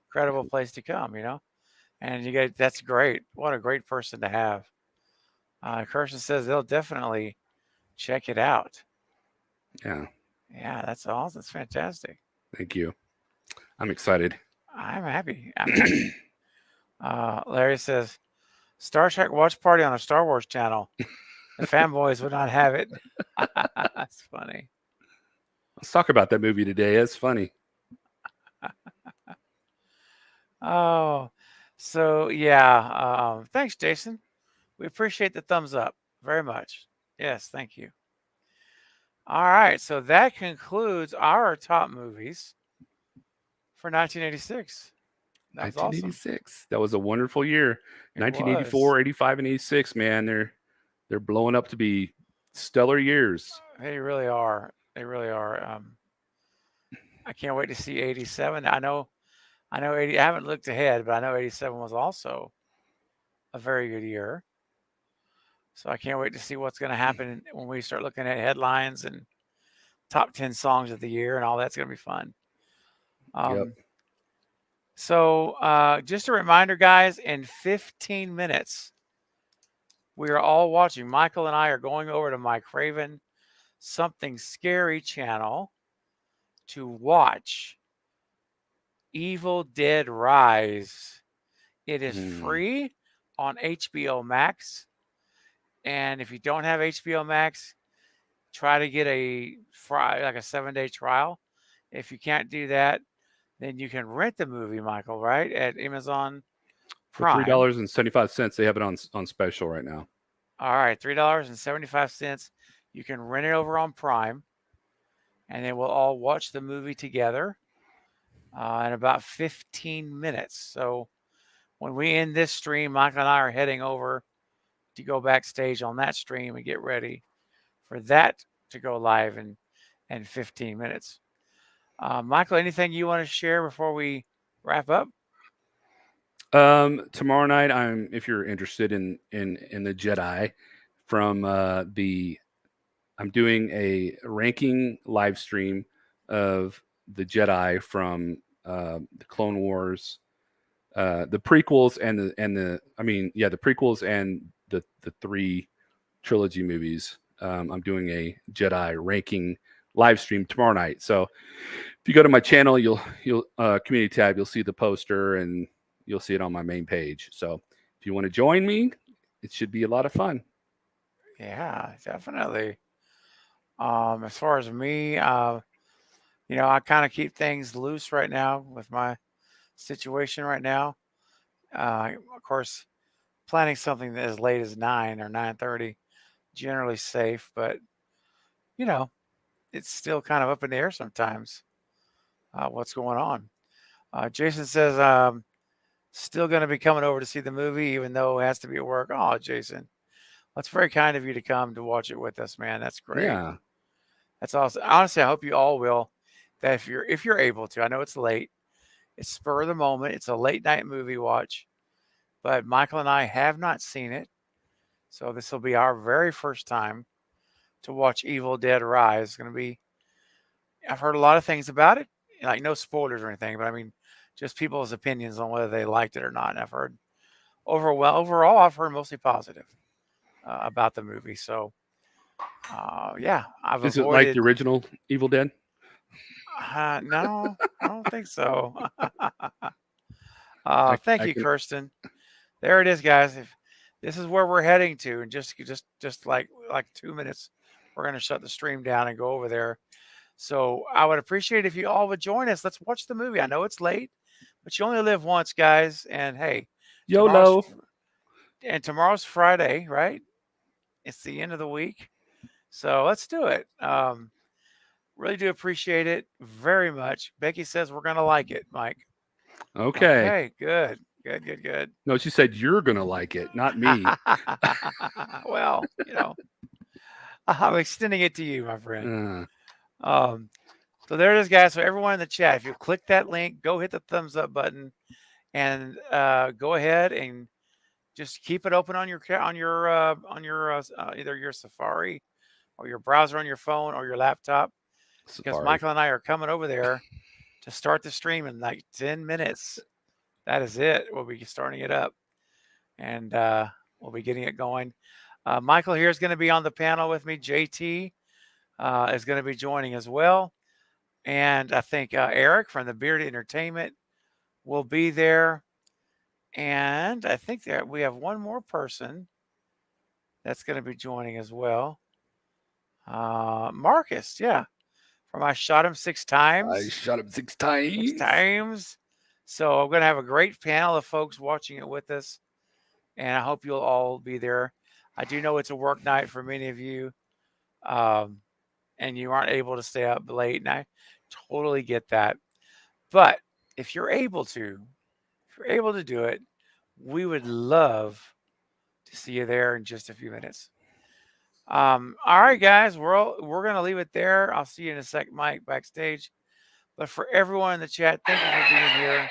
credible place to come, and that's great. What a great person to have. Kirsten says they'll definitely check it out. Yeah. Yeah, that's awesome. That's fantastic. Thank you. I'm excited. I'm happy. Larry says, Star Trek watch party on a Star Wars channel. The fanboys would not have it. That's funny. Let's talk about that movie today. It's funny. Oh, so yeah. Thanks, Jason. We appreciate the thumbs up very much. Yes, thank you. All right, so that concludes our top movies for 1986. That was 1986. Awesome. That was a wonderful year. It 1984, was. 85, and 86, man. They're blowing up to be stellar years. They really are. They really are. I can't wait to see 87. I know 80. I haven't looked ahead, but I know 87 was also a very good year. So I can't wait to see what's going to happen when we start looking at headlines and top 10 songs of the year and all that's going to be fun. Yep. So just a reminder, guys, in 15 minutes, we are all watching. Michael and I are going over to Mike Craven Something Scary channel to watch Evil Dead Rise. It is free on HBO Max. And if you don't have HBO Max, try to get a 7-day trial. If you can't do that, then you can rent the movie, Michael, right? At Amazon Prime. For $3.75. They have it on special right now. All right, $3.75. You can rent it over on Prime. And then we'll all watch the movie together in about 15 minutes. So when we end this stream, Michael and I are heading over to go backstage on that stream and get ready for that to go live in 15 minutes. Michael, anything you want to share before we wrap up? Tomorrow night, if you're interested in the Jedi, I'm doing a ranking live stream of the Jedi from the Clone Wars, the prequels the prequels and the 3 trilogy movies. I'm doing a Jedi ranking live stream tomorrow night. So if you go to my channel, you'll community tab, you'll see the poster and you'll see it on my main page. So if you want to join me, it should be a lot of fun. Yeah, definitely. As far as me, I kind of keep things loose right now with my situation right now. Of course, planning something that as late as 9 or 9:30, generally safe, but it's still kind of up in the air sometimes. what's going on. Jason says, still going to be coming over to see the movie, even though it has to be at work. Oh, Jason, that's very kind of you to come to watch it with us, man. That's great. Yeah. That's awesome. Honestly, I hope you all will. That if you're able to, I know it's late. It's spur of the moment. It's a late night movie watch, but Michael and I have not seen it, so this will be our very first time to watch Evil Dead Rise. It's going to be. I've heard a lot of things about it, like no spoilers or anything, but I mean, just people's opinions on whether they liked it or not. And I've heard overall, I've heard mostly positive about the movie. So, yeah, I've Is it avoided. like the original Evil Dead? No, I don't think so. Thank you, Kirsten. There it is, guys. If this is where we're heading to, and just like 2 minutes, we're going to shut the stream down and go over there. So I would appreciate if you all would join us. Let's watch the movie. I know it's late, but you only live once, guys. And hey, YOLO. Tomorrow's Friday, right? It's the end of the week. So let's do it. Really do appreciate it very much. Becky says we're going to like it, Mike. Okay. Good. No, she said you're going to like it, not me. Well, I'm extending it to you, my friend. So there it is, guys. So everyone in the chat, if you click that link, go hit the thumbs up button, and go ahead and just keep it open on your either your Safari or your browser on your phone or your laptop, because Michael and I are coming over there to start the stream in like 10 minutes. That is it. We'll be starting it up, and we'll be getting it going. Michael here is going to be on the panel with me. JT is going to be joining as well. And I think Eric from the Beard Entertainment will be there. And I think we have one more person that's going to be joining as well. Marcus, yeah. From I Shot Him 6 Times. I Shot Him 6 Times. 6 times. So I'm going to have a great panel of folks watching it with us. And I hope you'll all be there. I do know it's a work night for many of you. And you aren't able to stay up late. And I totally get that. But if you're able to do it, we would love to see you there in just a few minutes. All right, guys, we're going to leave it there. I'll see you in a sec, Mike, backstage. But for everyone in the chat, thank you for being here.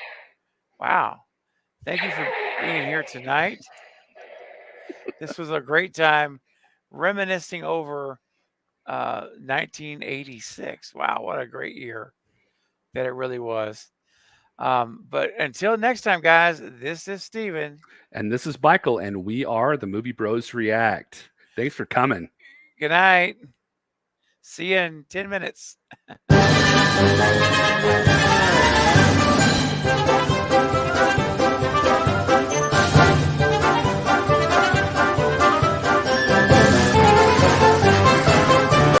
Wow. Thank you for being here tonight. This was a great time reminiscing over 1986. Wow, what a great year that it really was. But until next time, guys, this is Steven. And this is Michael, and we are the Movie Bros React. Thanks for coming. Good night. See you in 10 minutes.